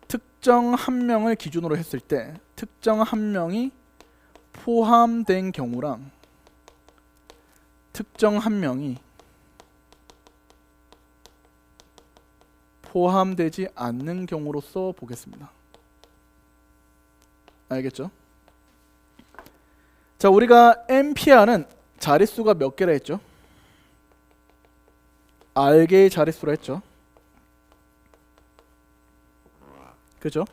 특정 한 명을 기준으로 했을 때 특정 한 명이 포함된 경우랑 특정 한 명이 포함되지 않는 경우로서 보겠습니다. 알겠죠? 자, 우리가 NPR은 자릿수가 몇 개라 했죠? R개의 자릿수라 했죠. 그죠?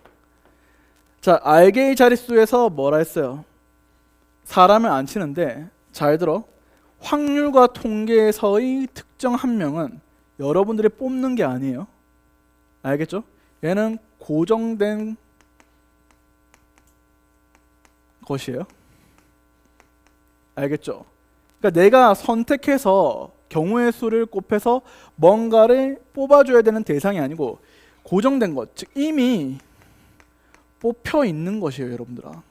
자, R개의 자릿수에서 뭐라 했어요? 사람을 안 치는데 잘 들어. 확률과 통계에서의 특정 한 명은 여러분들이 뽑는 게 아니에요. 알겠죠? 얘는 고정된 것이에요. 알겠죠? 그러니까 내가 선택해서 경우의 수를 곱해서 뭔가를 뽑아줘야 되는 대상이 아니고 고정된 것, 즉 이미 뽑혀 있는 것이에요, 여러분들아.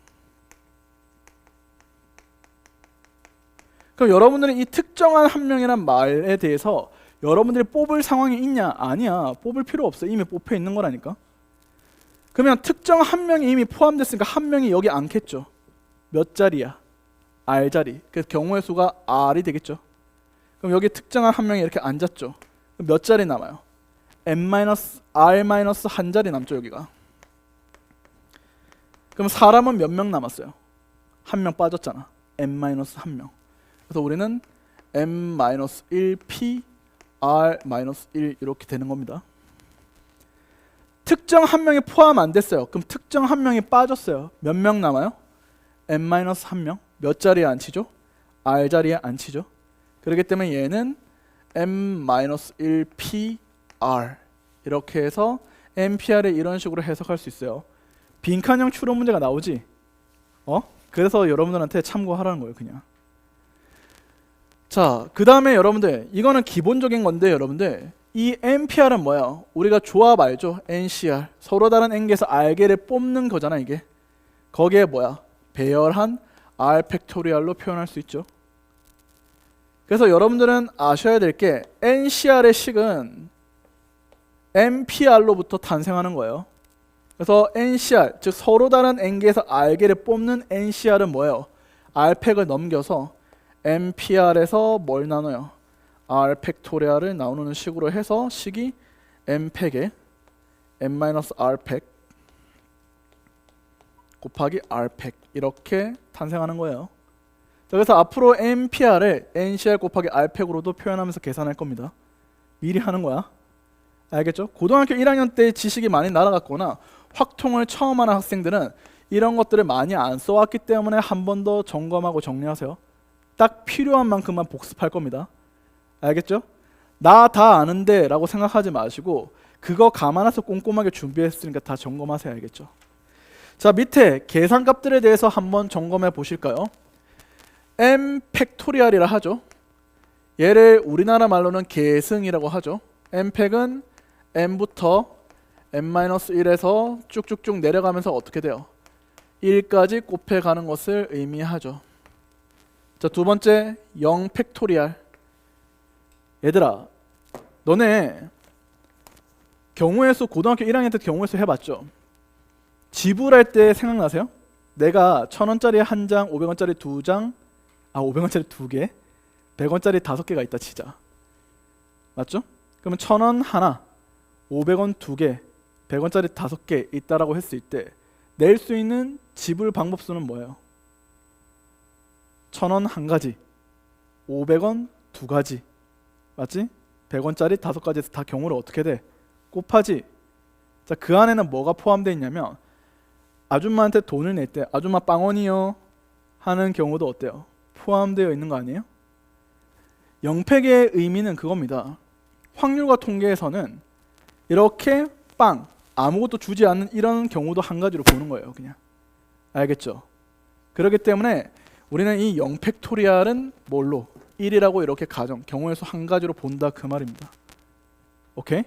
그럼 여러분들은 이 특정한 한 명이란 말에 대해서 여러분들이 뽑을 상황이 있냐? 아니야. 뽑을 필요 없어. 이미 뽑혀 있는 거라니까. 그러면 특정 한 명이 이미 포함됐으니까 한 명이 여기 앉겠죠. 몇 자리야? R 자리. 그래서 경우의 수가 R이 되겠죠. 그럼 여기 특정한 한 명이 이렇게 앉았죠. 그럼 몇 자리 남아요? R-한 자리 남죠, 여기가. 그럼 사람은 몇 명 남았어요? 한 명 빠졌잖아. N-한 명. 그래서 우리는 M-1P R-1 이렇게 되는 겁니다. 특정 한 명이 포함 안 됐어요. 그럼 특정 한 명이 빠졌어요. 몇 명 남아요? M-한 명. 몇 자리에 앉히죠? R 자리에 앉히죠. 그렇기 때문에 얘는 M-1P R 이렇게 해서 NPR을 이런 식으로 해석할 수 있어요. 빈칸형 추론 문제가 나오지? 그래서 여러분들한테 참고하라는 거예요, 그냥. 자, 그 다음에 여러분들 이거는 기본적인 건데 여러분들 이 NPR은 뭐야? 우리가 조합 알죠? NCR 서로 다른 N개에서 R개를 뽑는 거잖아 이게. 거기에 뭐야? 배열한 R 팩토리얼로 표현할 수 있죠. 그래서 여러분들은 아셔야 될 게 NCR의 식은 NPR로부터 탄생하는 거예요. 그래서 NCR 즉 서로 다른 N개에서 R개를 뽑는 NCR은 뭐예요? R팩을 넘겨서 NPR에서 뭘 나눠요? R 팩토리얼을 나누는 식으로 해서 식이 N팩에 N-R팩 곱하기 R팩 이렇게 탄생하는 거예요. 자, 그래서 앞으로 NPR을 NCR 곱하기 R팩으로도 표현하면서 계산할 겁니다. 미리 하는 거야. 알겠죠? 고등학교 1학년 때 지식이 많이 날아갔거나 확통을 처음 하는 학생들은 이런 것들을 많이 안 써왔기 때문에 한 번 더 점검하고 정리하세요. 딱 필요한 만큼만 복습할 겁니다. 알겠죠? 나 다 아는데 라고 생각하지 마시고 그거 감안해서 꼼꼼하게 준비했으니까 다 점검하세요. 알겠죠? 자, 밑에 계산값들에 대해서 한번 점검해 보실까요? M 팩토리얼이라 하죠. 얘를 우리나라 말로는 계승이라고 하죠. M팩은 M부터 N-1에서 쭉쭉쭉 내려가면서 어떻게 돼요? 1까지 곱해가는 것을 의미하죠. 자, 두 번째 0 팩토리얼. 얘들아, 너네 경우의 수 고등학교 1학년 때 경우의 수 해봤죠? 지불할 때 생각나세요? 내가 1,000원짜리 한 장, 500원짜리 두 장, 500원짜리 두 개, 100원짜리 5개가 있다 치자. 맞죠? 그러면 1,000원 하나, 500원 두 개, 100원짜리 5개 있다라고 했을 때 낼 수 있는 지불 방법수는 뭐예요? 1,000원 한 가지, 500원 두 가지, 맞지? 100원짜리 5가지에서 다 경우를 어떻게 돼? 곱하지. 자, 그 안에는 뭐가 포함되어 있냐면 아줌마한테 돈을 낼 때 아줌마 빵원이요, 하는 경우도 어때요? 포함되어 있는 거 아니에요? 영팩의 의미는 그겁니다. 확률과 통계에서는 이렇게 빵 아무것도 주지 않는 이런 경우도 한 가지로 보는 거예요. 그냥 알겠죠? 그렇기 때문에 우리는 이 영팩토리알은 뭘로? 1이라고 이렇게 경우의 수 한 가지로 본다 그 말입니다. 오케이?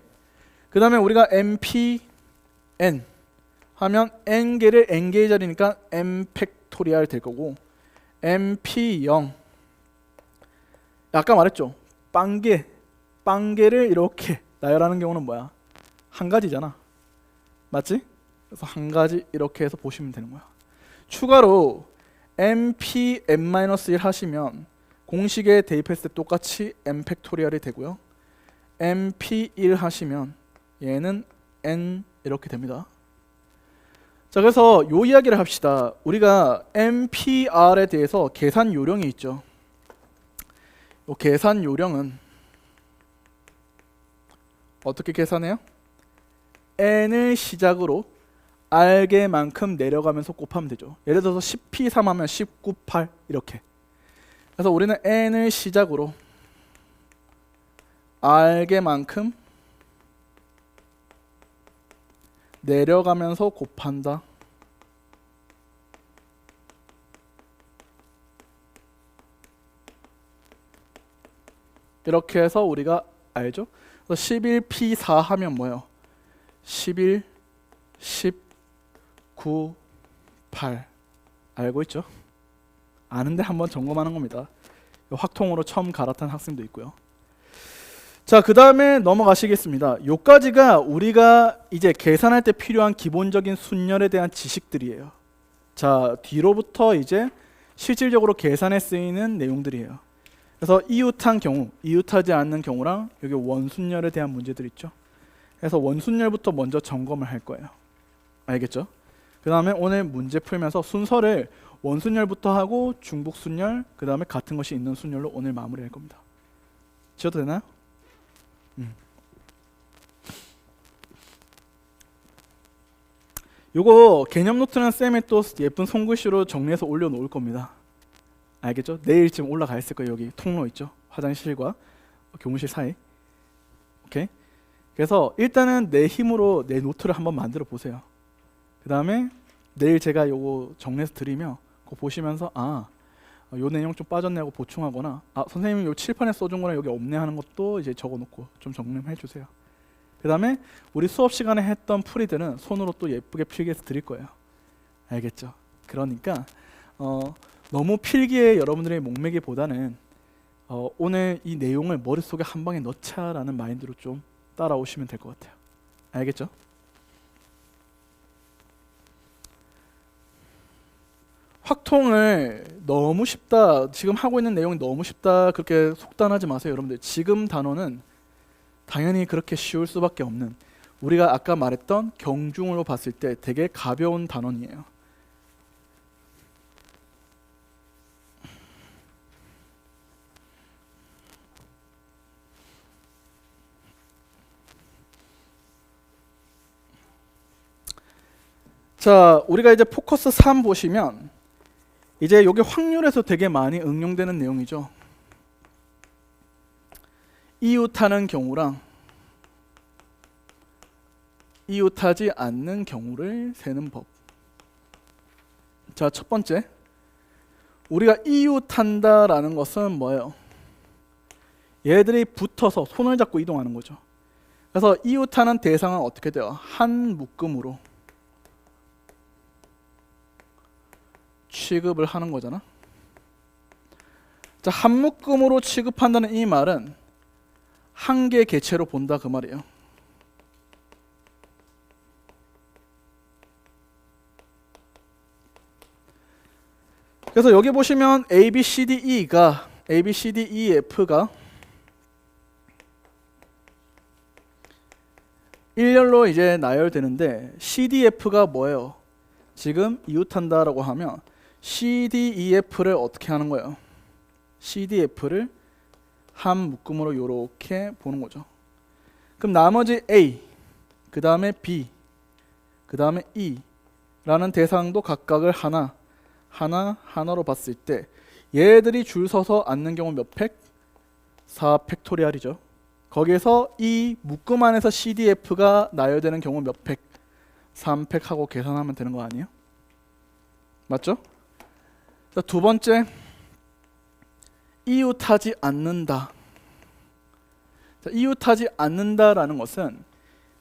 그 다음에 우리가 MP n 하면 n개를 n개의 자리니까 n 팩토리알 될 거고, MP0 아까 말했죠. 빵개를 이렇게 나열하는 경우는 뭐야? 한 가지잖아. 맞지? 그래서 한 가지 이렇게 해서 보시면 되는 거야. 추가로 MP(n-1) 하시면 공식에 대입했을 때 똑같이 n 팩토리얼이 되고요. MP1 하시면 얘는 n 이렇게 됩니다. 자, 그래서 요 이야기를 합시다. 우리가 MPR에 대해서 계산 요령이 있죠. 요 계산 요령은 어떻게 계산해요? n을 시작으로 r개만큼 내려가면서 곱하면 되죠. 예를 들어서 10p3 하면 19, 8 이렇게. 그래서 우리는 n을 시작으로 r개만큼 내려가면서 곱한다. 이렇게 해서 우리가 알죠? 그래서 11p4 하면 뭐예요? 11, 10, 9, 8 알고 있죠? 아는데 한번 점검하는 겁니다. 확통으로 처음 갈아탄 학생도 있고요. 자, 그 다음에 넘어가시겠습니다. 요까지가 우리가 이제 계산할 때 필요한 기본적인 순열에 대한 지식들이에요. 자, 뒤로부터 이제 실질적으로 계산에 쓰이는 내용들이에요. 그래서 이웃한 경우, 이웃하지 않는 경우랑 여기 원순열에 대한 문제들 있죠. 그래서 원순열부터 먼저 점검을 할 거예요. 알겠죠? 그 다음에 오늘 문제 풀면서 순서를 원순열부터 하고 중복순열, 그 다음에 같은 것이 있는 순열로 오늘 마무리할 겁니다. 지어도 되나요? 요거 개념 노트는 쌤이 또 예쁜 손글씨로 정리해서 올려놓을 겁니다. 알겠죠? 내일쯤 올라가 있을 거예요. 여기 통로 있죠? 화장실과 교무실 사이. 오케이? 그래서 일단은 내 힘으로 내 노트를 한번 만들어 보세요. 그 다음에 내일 제가 요거 정리해서 드리면 그거 보시면서 요 내용 좀 빠졌네 하고 보충하거나 선생님이 요 칠판에 써준 거랑 여기 없네 하는 것도 이제 적어놓고 좀 정리해 주세요. 그 다음에 우리 수업 시간에 했던 풀이들은 손으로 또 예쁘게 필기해서 드릴 거예요. 알겠죠? 그러니까 너무 필기에 여러분들의 목매기보다는 오늘 이 내용을 머릿속에 한 방에 넣자라는 마인드로 좀 따라오시면 될 것 같아요. 알겠죠? 확통을 너무 쉽다, 지금 하고 있는 내용이 너무 쉽다 그렇게 속단하지 마세요. 여러분들 지금 단어는 당연히 그렇게 쉬울 수밖에 없는, 우리가 아까 말했던 경중으로 봤을 때 되게 가벼운 단원이에요. 자, 우리가 이제 포커스 3 보시면 이제 여기 확률에서 되게 많이 응용되는 내용이죠. 이웃하는 경우랑 이웃하지 않는 경우를 세는 법. 자, 첫 번째, 우리가 이웃한다라는 것은 뭐예요? 얘들이 붙어서 손을 잡고 이동하는 거죠. 그래서 이웃하는 대상은 어떻게 돼요? 한 묶음으로 취급을 하는 거잖아. 자, 한 묶음으로 취급한다는 이 말은 한 개 개체로 본다 그 말이에요. 그래서 여기 보시면 A, B, C, D, E가 A, B, C, D, E, F가 일렬로 이제 나열되는데 CDF가 뭐예요? 지금 이웃한다라고 하면 CDEF를 어떻게 하는 거예요? CDF를 한 묶음으로 이렇게 보는 거죠. 그럼 나머지 A, 그 다음에 B, 그 다음에 E 라는 대상도 각각을 하나, 하나로 봤을 때 얘들이 줄 서서 앉는 경우 몇 팩? 4팩토리얼이죠. 거기에서 이 묶음 안에서 CDF가 나열되는 경우 몇 팩? 3팩 하고 계산하면 되는 거 아니에요? 맞죠? 자, 두 번째, 이웃하지 않는다. 자, 이웃하지 않는다라는 것은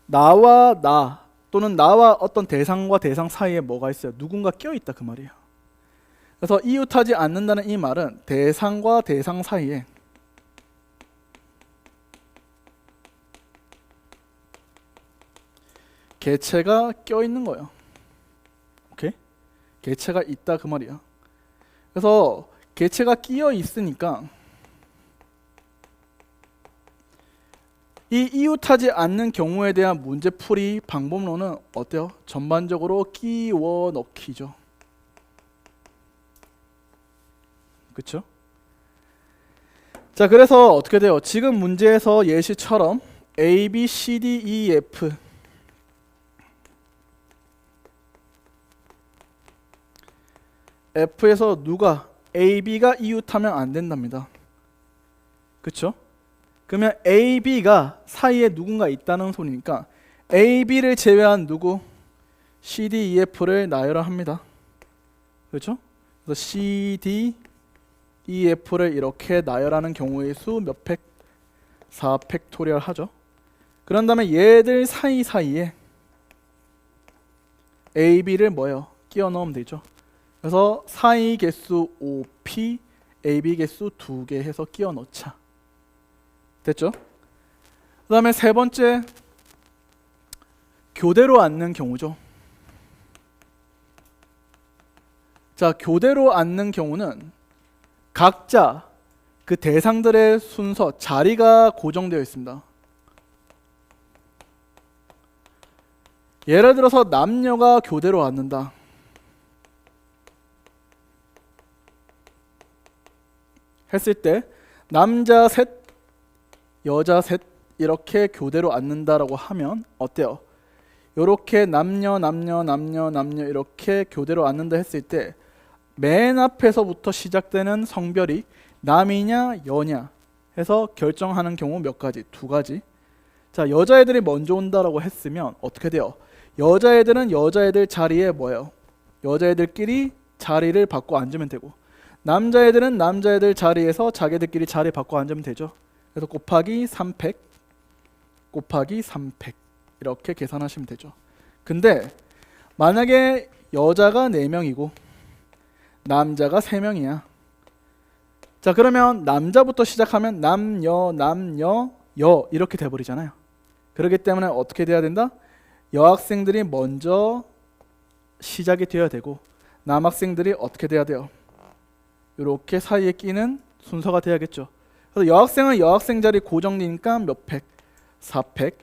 나와 나 또는 나와 어떤 대상과 대상 사이에 뭐가 있어요? 누군가 껴있다 그 말이에요. 그래서 이웃하지 않는다는 이 말은 대상과 대상 사이에 개체가 껴있는 거예요. 오케이? 개체가 있다 그 말이야. 그래서 개체가 끼어 있으니까 이 이웃하지 않는 경우에 대한 문제풀이 방법론은 어때요? 전반적으로 끼워 넣기죠. 그렇죠? 자, 그래서 어떻게 돼요? 지금 문제에서 예시처럼 A, B, C, D, E, F F에서 누가 A, B가 이웃하면 안 된답니다. 그렇죠? 그러면 A, B가 사이에 누군가 있다는 소리니까 A, B를 제외한 누구? C, D, E, F를 나열을 합니다. 그렇죠? 그래서 C, D, E, F를 이렇게 나열하는 경우의 수 몇 팩? 4팩토리얼 하죠. 그런 다음에 얘들 사이사이에 A, B를 뭐예요? 끼워 넣으면 되죠. 그래서 사이 개수 5P, AB 개수 2개 해서 끼워 넣자. 됐죠? 그 다음에 세 번째, 교대로 앉는 경우죠. 자, 교대로 앉는 경우는 각자 그 대상들의 순서, 자리가 고정되어 있습니다. 예를 들어서 남녀가 교대로 앉는다. 했을 때 남자 셋, 여자 셋 이렇게 교대로 앉는다라고 하면 어때요? 이렇게 남녀 이렇게 교대로 앉는다 했을 때 맨 앞에서부터 시작되는 성별이 남이냐 여냐 해서 결정하는 경우 몇 가지? 두 가지. 자, 여자애들이 먼저 온다라고 했으면 어떻게 돼요? 여자애들은 여자애들 자리에 뭐예요? 여자애들끼리 자리를 바꿔 앉으면 되고, 남자애들은 남자애들 자리에서 자기들끼리 자리 바꿔 앉으면 되죠. 그래서 곱하기 3팩 곱하기 3팩 이렇게 계산하시면 되죠. 근데 만약에 여자가 4명이고 남자가 3명이야. 자, 그러면 남자부터 시작하면 남녀 여 이렇게 돼버리잖아요. 그렇기 때문에 어떻게 돼야 된다? 여학생들이 먼저 시작이 되어야 되고 남학생들이 어떻게 돼야 돼요? 이렇게 사이에 끼는 순서가 돼야겠죠. 그래서 여학생은 여학생 자리 고정이니까 몇 팩? 4팩.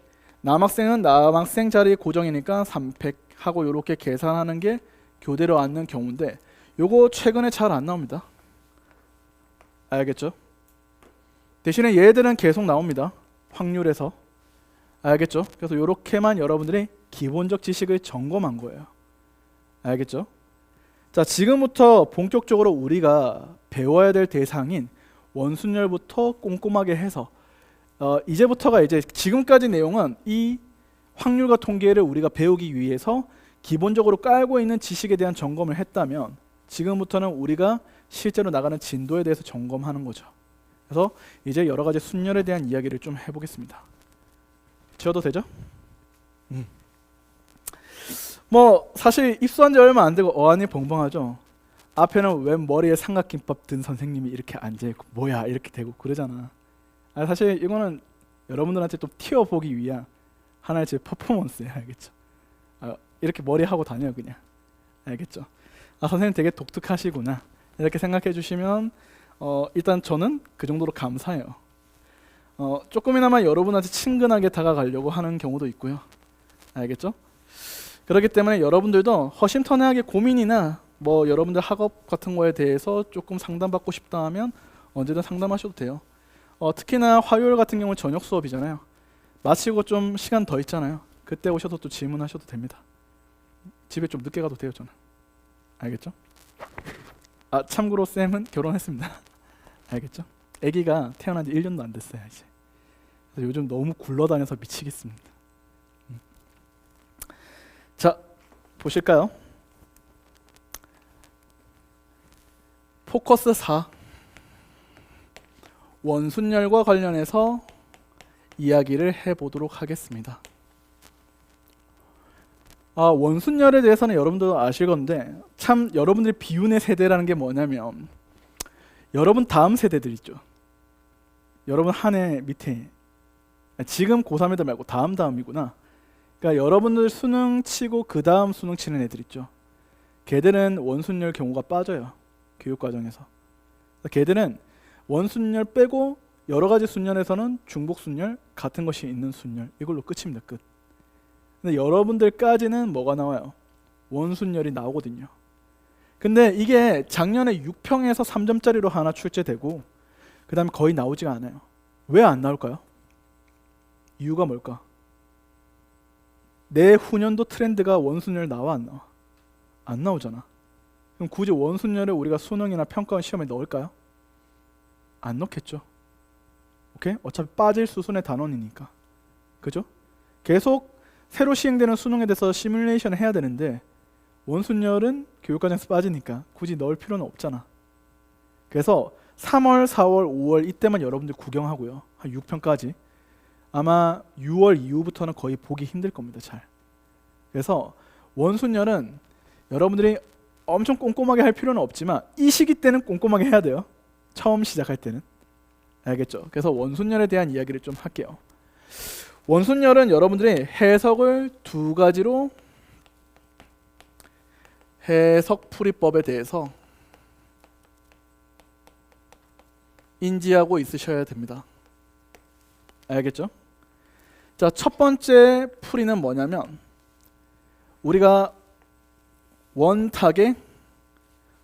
남학생은 남학생 자리 고정이니까 3팩 하고 이렇게 계산하는 게 교대로 앉는 경우인데, 요거 최근에 잘 안 나옵니다. 알겠죠? 대신에 얘들은 계속 나옵니다. 확률에서. 알겠죠? 그래서 이렇게만 여러분들이 기본적 지식을 점검한 거예요. 알겠죠? 자, 지금부터 본격적으로 우리가 배워야 될 대상인 원순열부터 꼼꼼하게 해서 이제부터가 이제 지금까지 내용은 이 확률과 통계를 우리가 배우기 위해서 기본적으로 깔고 있는 지식에 대한 점검을 했다면, 지금부터는 우리가 실제로 나가는 진도에 대해서 점검하는 거죠. 그래서 이제 여러 가지 순열에 대한 이야기를 좀 해보겠습니다. 지어도 되죠? 뭐 사실 입수한 지 얼마 안 되고 어안이 벙벙하죠. 앞에는 웬 머리에 삼각김밥 든 선생님이 이렇게 앉아있고 뭐야 이렇게 되고 그러잖아. 사실 이거는 여러분들한테 좀 튀어보기 위한 하나의 제 퍼포먼스예요. 알겠죠? 이렇게 머리 하고 다녀요 그냥. 알겠죠? 선생님 되게 독특하시구나 이렇게 생각해 주시면 일단 저는 그 정도로 감사해요. 조금이나마 여러분한테 친근하게 다가가려고 하는 경우도 있고요. 알겠죠? 그렇기 때문에 여러분들도 허심탄회하게 고민이나 뭐 여러분들 학업 같은 거에 대해서 조금 상담받고 싶다 하면 언제든 상담하셔도 돼요. 특히나 화요일 같은 경우는 저녁 수업이잖아요. 마치고 좀 시간 더 있잖아요. 그때 오셔서 또 질문하셔도 됩니다. 집에 좀 늦게 가도 돼요 저는. 알겠죠? 참고로 쌤은 결혼했습니다. 알겠죠? 아기가 태어난 지 1년도 안 됐어요 이제. 그래서 요즘 너무 굴러다녀서 미치겠습니다. 자, 보실까요? 포커스 4 원순열과 관련해서 이야기를 해보도록 하겠습니다. 원순열에 대해서는 여러분도 아실 건데 참 여러분들이 비운의 세대라는 게 뭐냐면 여러분 다음 세대들 있죠. 여러분 한 해 밑에 지금 고3 애들 말고 다음이구나. 그러니까 여러분들 수능 치고 그 다음 수능 치는 애들 있죠. 걔들은 원순열 경우가 빠져요. 교육과정에서. 걔들은 원순열 빼고 여러 가지 순열에서는 중복순열 같은 것이 있는 순열 이걸로 끝입니다. 끝. 근데 여러분들까지는 뭐가 나와요? 원순열이 나오거든요. 근데 이게 작년에 6평에서 3점짜리로 하나 출제되고 그 다음에 거의 나오지가 않아요. 왜 안 나올까요? 이유가 뭘까? 내후년도 트렌드가 원순열 나와 안 나와? 안 나오잖아. 그럼 굳이 원순열을 우리가 수능이나 평가원 시험에 넣을까요? 안 넣겠죠. 오케이? 어차피 빠질 수순의 단원이니까. 그죠? 계속 새로 시행되는 수능에 대해서 시뮬레이션을 해야 되는데 원순열은 교육과정에서 빠지니까 굳이 넣을 필요는 없잖아. 그래서 3월, 4월, 5월 이때만 여러분들 구경하고요. 한 6편까지. 아마 6월 이후부터는 거의 보기 힘들 겁니다. 잘. 그래서 원순열은 여러분들이 엄청 꼼꼼하게 할 필요는 없지만 이 시기 때는 꼼꼼하게 해야 돼요. 처음 시작할 때는. 알겠죠? 그래서 원순열에 대한 이야기를 좀 할게요. 원순열은 여러분들이 해석을 두 가지로 해석풀이법에 대해서 인지하고 있으셔야 됩니다. 알겠죠? 자, 첫 번째 풀이는 뭐냐면 우리가 원탁에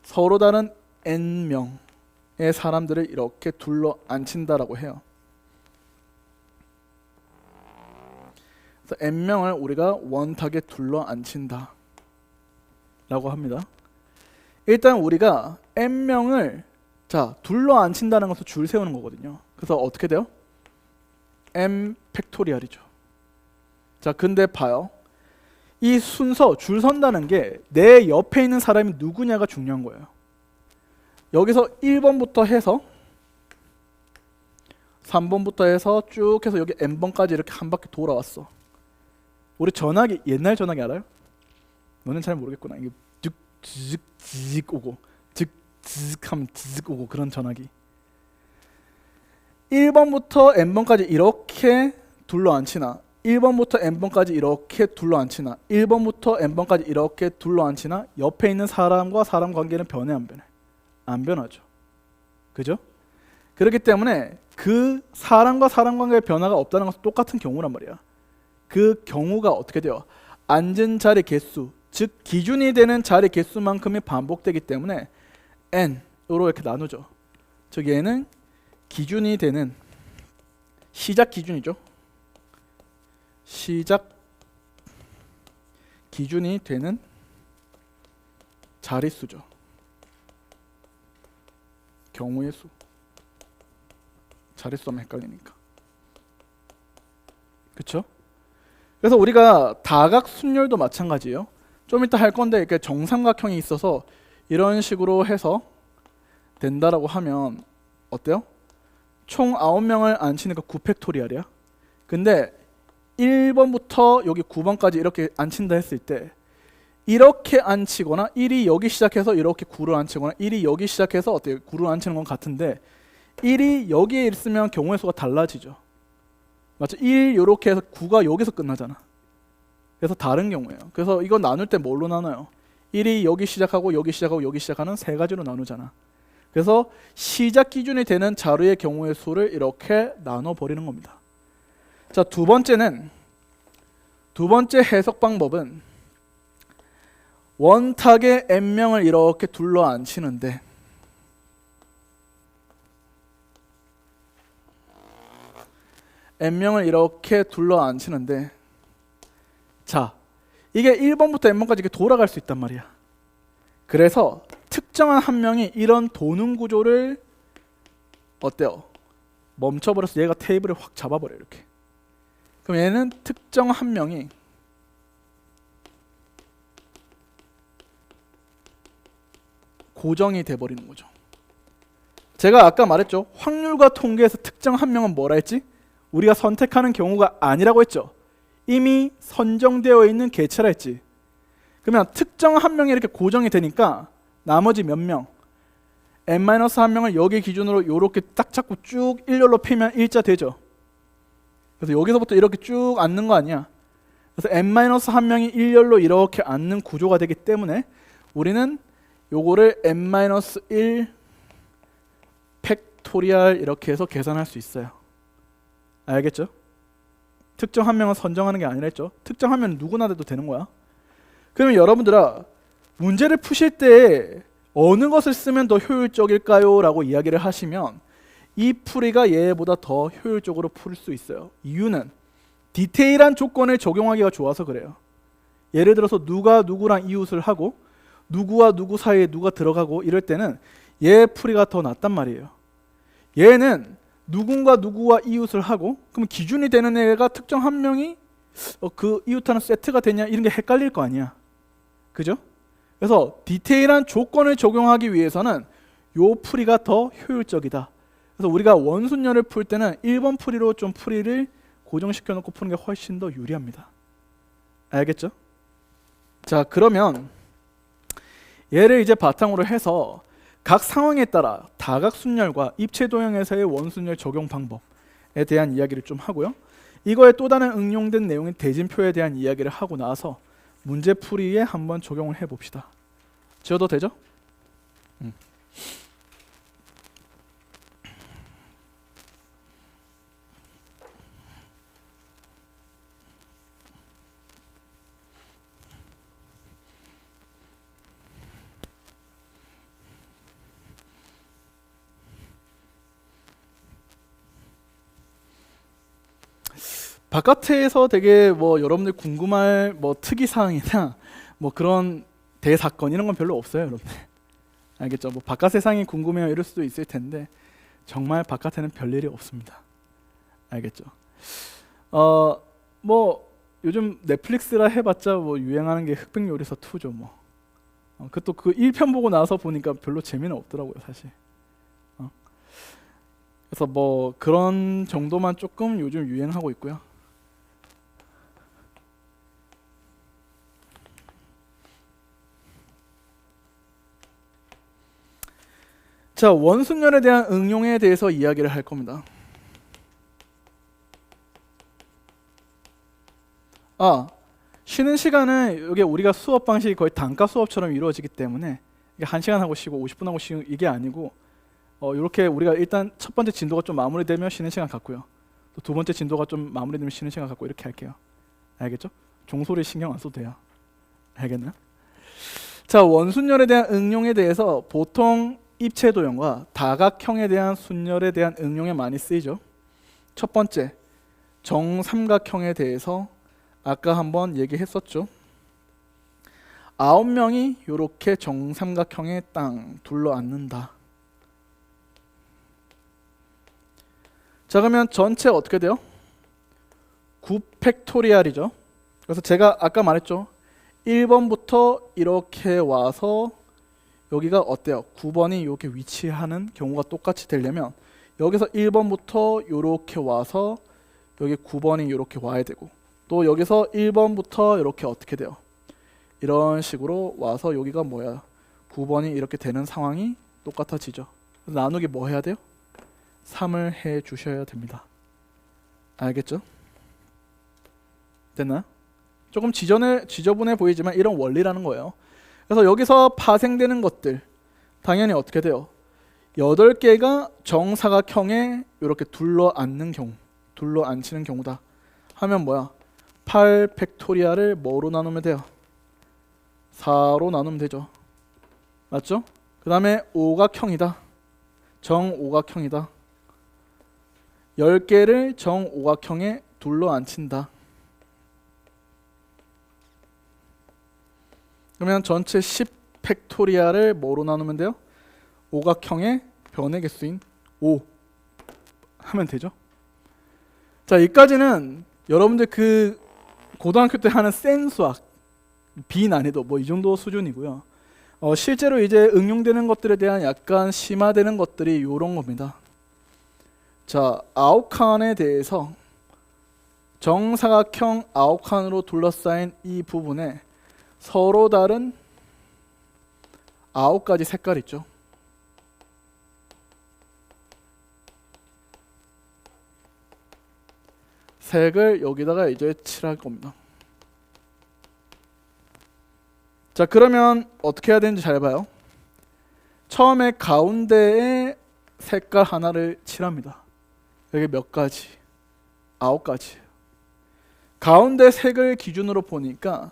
서로 다른 n명의 사람들을 이렇게 둘러 앉힌다라고 해요. 그래서 n명을 우리가 원탁에 둘러 앉힌다 라고 합니다. 일단 우리가 n명을 둘러 앉힌다는 것은 줄 세우는 거거든요. 그래서 어떻게 돼요? n 팩토리얼이죠. 자, 근데 봐요. 이 순서 줄 선다는 게 내 옆에 있는 사람이 누구냐가 중요한 거예요. 여기서 1번부터 해서 3번부터 해서 쭉 해서 여기 n번까지 이렇게 한 바퀴 돌아왔어. 우리 전화기 옛날 전화기 알아요? 너는 잘 모르겠구나. 이게 쓱 오고 쓱 하면 쓱 오고 그런 전화기. 1번부터 n번까지 이렇게 둘러 앉히나 1번부터 n번까지 이렇게 둘러 앉히나 1번부터 n번까지 이렇게 둘러 앉히나 옆에 있는 사람과 사람 관계는 변해 안 변해? 안 변하죠. 그죠? 그렇기 때문에 그 사람과 사람 관계의 변화가 없다는 것은 똑같은 경우란 말이야. 그 경우가 어떻게 돼요? 앉은 자리 개수, 즉 기준이 되는 자리 개수만큼이 반복되기 때문에 n으로 이렇게 나누죠. 즉 얘는 기준이 되는 시작 기준이죠. 시작 기준이 되는 자릿수죠. 경우의 수. 자릿수 하면 헷갈리니까. 그쵸? 그래서 우리가 다각순열도 마찬가지예요. 좀 이따 할 건데 이렇게 정삼각형이 있어서 이런 식으로 해서 된다라고 하면 어때요? 총 9명을 앉히니까 9팩토리얼이야. 근데 1번부터 여기 9번까지 이렇게 앉힌다 했을 때 이렇게 앉히거나 1이 여기 시작해서 이렇게 9를 앉히거나 1이 여기 시작해서 어때요? 9를 앉히는 건 같은데 1이 여기에 있으면 경우의 수가 달라지죠. 맞죠? 1 이렇게 해서 9가 여기서 끝나잖아. 그래서 다른 경우예요. 그래서 이거 나눌 때 뭘로 나눠요? 1이 여기 시작하고 여기 시작하고 여기 시작하는 세 가지로 나누잖아. 그래서 시작 기준이 되는 자료의 경우의 수를 이렇게 나눠버리는 겁니다. 자, 두 번째 해석 방법은 원탁의 n명을 이렇게 둘러 앉히는데 n명을 이렇게 둘러 앉히는데 자, 이게 1번부터 n번까지 이렇게 돌아갈 수 있단 말이야. 그래서 특정한 한 명이 이런 도는 구조를 어때요? 멈춰버려서 얘가 테이블을 확 잡아버려요. 이렇게. 그럼 얘는 특정 한 명이 고정이 돼버리는 거죠. 제가 아까 말했죠. 확률과 통계에서 특정 한 명은 뭐라 했지? 우리가 선택하는 경우가 아니라고 했죠. 이미 선정되어 있는 개체라 했지. 그러면 특정 한 명이 이렇게 고정이 되니까 나머지 몇 명, n-1명을 여기 기준으로 이렇게 딱 잡고 쭉 일렬로 펴면 일자 되죠. 그래서 여기서부터 이렇게 쭉 앉는 거 아니야. 그래서 n-1명이 일렬로 이렇게 앉는 구조가 되기 때문에 우리는 요거를 n-1 팩토리얼 이렇게 해서 계산할 수 있어요. 알겠죠? 특정 한 명은 선정하는 게 아니라 했죠. 특정 한 명은 누구나 돼도 되는 거야. 그러면 여러분들아, 문제를 푸실 때 어느 것을 쓰면 더 효율적일까요? 라고 이야기를 하시면 이 풀이가 얘보다 더 효율적으로 풀 수 있어요. 이유는 디테일한 조건을 적용하기가 좋아서 그래요. 예를 들어서 누가 누구랑 이웃을 하고 누구와 누구 사이에 누가 들어가고 이럴 때는 얘 풀이가 더 낫단 말이에요. 얘는 누군가 누구와 이웃을 하고 그럼 기준이 되는 애가 특정 한 명이 그 이웃하는 세트가 되냐 이런 게 헷갈릴 거 아니야. 그죠? 그래서 디테일한 조건을 적용하기 위해서는 요 풀이가 더 효율적이다. 그래서 우리가 원순열을 풀 때는 1번 풀이로 좀 풀이를 고정시켜 놓고 푸는 게 훨씬 더 유리합니다. 알겠죠? 자, 그러면 얘를 이제 바탕으로 해서 각 상황에 따라 다각순열과 입체도형에서의 원순열 적용 방법에 대한 이야기를 좀 하고요. 이거에 또 다른 응용된 내용인 대진표에 대한 이야기를 하고 나서 문제풀이에 한번 적용을 해봅시다. 지어도 되죠? 바깥에서 되게 뭐 여러분들 궁금할 뭐 특이 사항이나 뭐 그런 대사건 이런 건 별로 없어요, 여러분들. 알겠죠? 뭐 바깥 세상이 궁금해요 이럴 수도 있을 텐데 정말 바깥에는 별일이 없습니다. 알겠죠? 뭐 요즘 넷플릭스라 해봤자 뭐 유행하는 게 흑백요리사 2죠, 뭐. 그것도 그 1편 보고 나서 보니까 별로 재미는 없더라고요, 사실. 그래서 뭐 그런 정도만 조금 요즘 유행하고 있고요. 자, 원순열에 대한 응용에 대해서 이야기를 할 겁니다. 쉬는 시간은 이게 우리가 수업 방식이 거의 단과 수업처럼 이루어지기 때문에 이게 1시간 하고 쉬고 50분 하고 쉬고 이게 아니고 이렇게 우리가 일단 첫 번째 진도가 좀 마무리되면 쉬는 시간 갖고요. 또 두 번째 진도가 좀 마무리되면 쉬는 시간 갖고 이렇게 할게요. 알겠죠? 종소리 신경 안 써도 돼요. 알겠나요? 자, 원순열에 대한 응용에 대해서 보통 입체도형과 다각형에 대한 순열에 대한 응용에 많이 쓰이죠. 첫 번째, 정삼각형에 대해서 아까 한번 얘기했었죠. 9명이 이렇게 정삼각형에 땅 둘러앉는다. 자, 그러면 전체 어떻게 돼요? 9팩토리얼이죠. 그래서 제가 아까 말했죠. 1번부터 이렇게 와서 여기가 어때요? 9번이 이렇게 위치하는 경우가 똑같이 되려면 여기서 1번부터 이렇게 와서 여기 9번이 이렇게 와야 되고 또 여기서 1번부터 이렇게 어떻게 돼요? 이런 식으로 와서 여기가 뭐야? 9번이 이렇게 되는 상황이 똑같아지죠. 나누기 뭐 해야 돼요? 3을 해 주셔야 됩니다. 알겠죠? 됐나요? 조금 지저분해 보이지만 이런 원리라는 거예요. 그래서 여기서 파생되는 것들 당연히 어떻게 돼요? 8개가 정사각형에 이렇게 둘러앉는 경우, 둘러앉히는 경우다 하면 뭐야? 8팩토리얼을 뭐로 나누면 돼요? 4로 나누면 되죠. 맞죠? 그 다음에 오각형이다. 정오각형이다. 10개를 정오각형에 둘러앉힌다. 그러면 전체 팩토리얼을 뭐로 나누면 돼요? 오각형의 변의 개수인 5 하면 되죠. 자, 여기까지는 여러분들 그 고등학교 때 하는 센 수학, 비난이도 뭐 이 정도 수준이고요. 실제로 이제 응용되는 것들에 대한 약간 심화되는 것들이 이런 겁니다. 자, 아홉칸에 대해서 정사각형 아홉칸으로 둘러싸인 이 부분에 서로 다른 9가지 색깔 있죠. 색을 여기다가 이제 칠할 겁니다. 자, 그러면 어떻게 해야 되는지 잘 봐요. 처음에 가운데에 색깔 하나를 칠합니다. 여기 몇 가지? 9가지. 가운데 색을 기준으로 보니까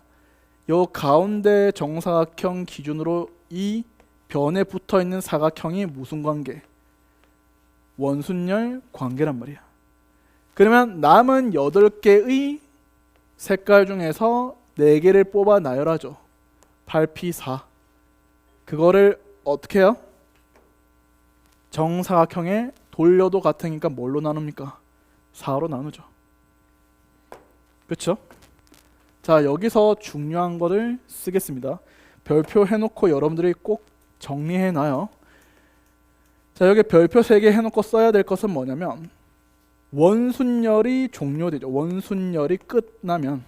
요 가운데 정사각형 기준으로 이 변에 붙어 있는 사각형이 무슨 관계? 원순열 관계란 말이야. 그러면 남은 8개의 색깔 중에서 4개를 뽑아 나열하죠. 8P4. 그거를 어떻게 해요? 정사각형에 돌려도 같으니까 뭘로 나눕니까? 4로 나누죠. 그렇죠? 자, 여기서 중요한 거를 쓰겠습니다. 별표 해놓고 여러분들이 꼭 정리해놔요. 자, 여기 별표 3개 해놓고 써야 될 것은 뭐냐면 원순열이 종료되죠. 원순열이 끝나면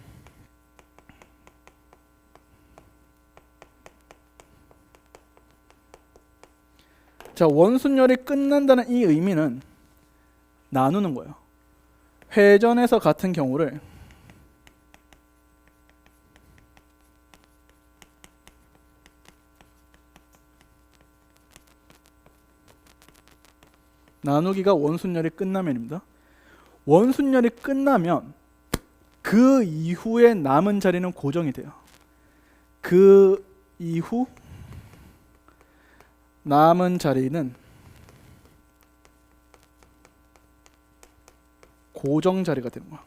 자, 원순열이 끝난다는 이 의미는 나누는 거예요. 회전에서 같은 경우를 나누기가 원순열이 끝나면입니다. 원순열이 끝나면 그 이후에 남은 자리는 고정이 돼요. 그 이후 남은 자리는 고정 자리가 되는 거야.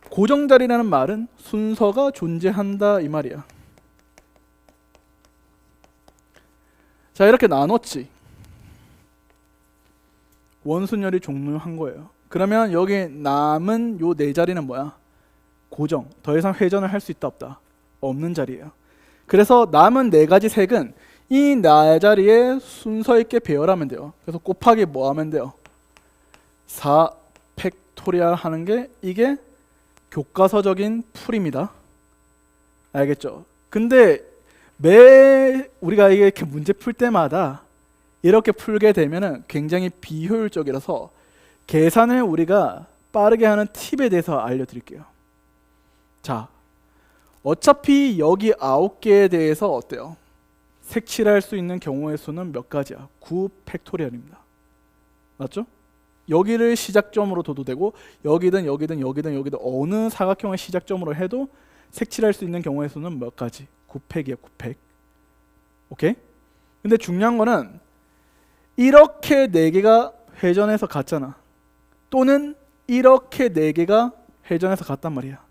고정 자리라는 말은 순서가 존재한다 이 말이야. 자, 이렇게 나눴지. 원순열이 종료한 거예요. 그러면 여기 남은 요 4자리는 뭐야? 고정. 더 이상 회전을 할 수 있다 없다? 없는 자리예요. 그래서 남은 4가지 색은 이 4자리에 순서 있게 배열하면 돼요. 그래서 곱하기 뭐 하면 돼요? 4 팩토리얼 하는 게 이게 교과서적인 풀입니다. 알겠죠? 근데 매 우리가 이렇게 문제 풀 때마다 이렇게 풀게 되면은 굉장히 비효율적이라서 계산을 우리가 빠르게 하는 팁에 대해서 알려드릴게요. 자, 어차피 여기 9개에 대해서 어때요? 색칠할 수 있는 경우의 수는 몇 가지야? 9 팩토리얼입니다. 맞죠? 여기를 시작점으로 둬도 되고 여기든 어느 사각형을 시작점으로 해도 색칠할 수 있는 경우의 수는 몇 가지? 9팩이야, 9팩. 오케이? 근데 중요한 거는 이렇게 4개가 회전해서 같잖아. 또는 이렇게 4개가 회전해서 같단 말이야.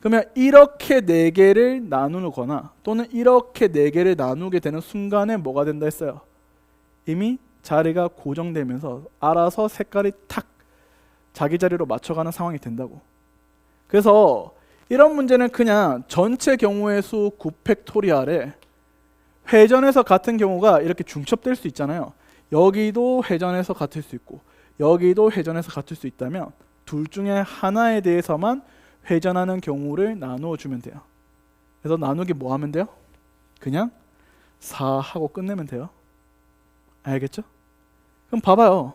그러면 이렇게 4개를 나누거나 또는 이렇게 4개를 나누게 되는 순간에 뭐가 된다 했어요? 이미 자리가 고정되면서 알아서 색깔이 탁 자기 자리로 맞춰가는 상황이 된다고. 그래서 이런 문제는 그냥 전체 경우의 수 9팩토리얼에 회전해서 같은 경우가 이렇게 중첩될 수 있잖아요. 여기도 회전해서 같을 수 있고 여기도 회전해서 같을 수 있다면 둘 중에 하나에 대해서만 회전하는 경우를 나누어 주면 돼요. 그래서 나누기 뭐 하면 돼요? 그냥 4 하고 끝내면 돼요. 알겠죠? 그럼 봐봐요.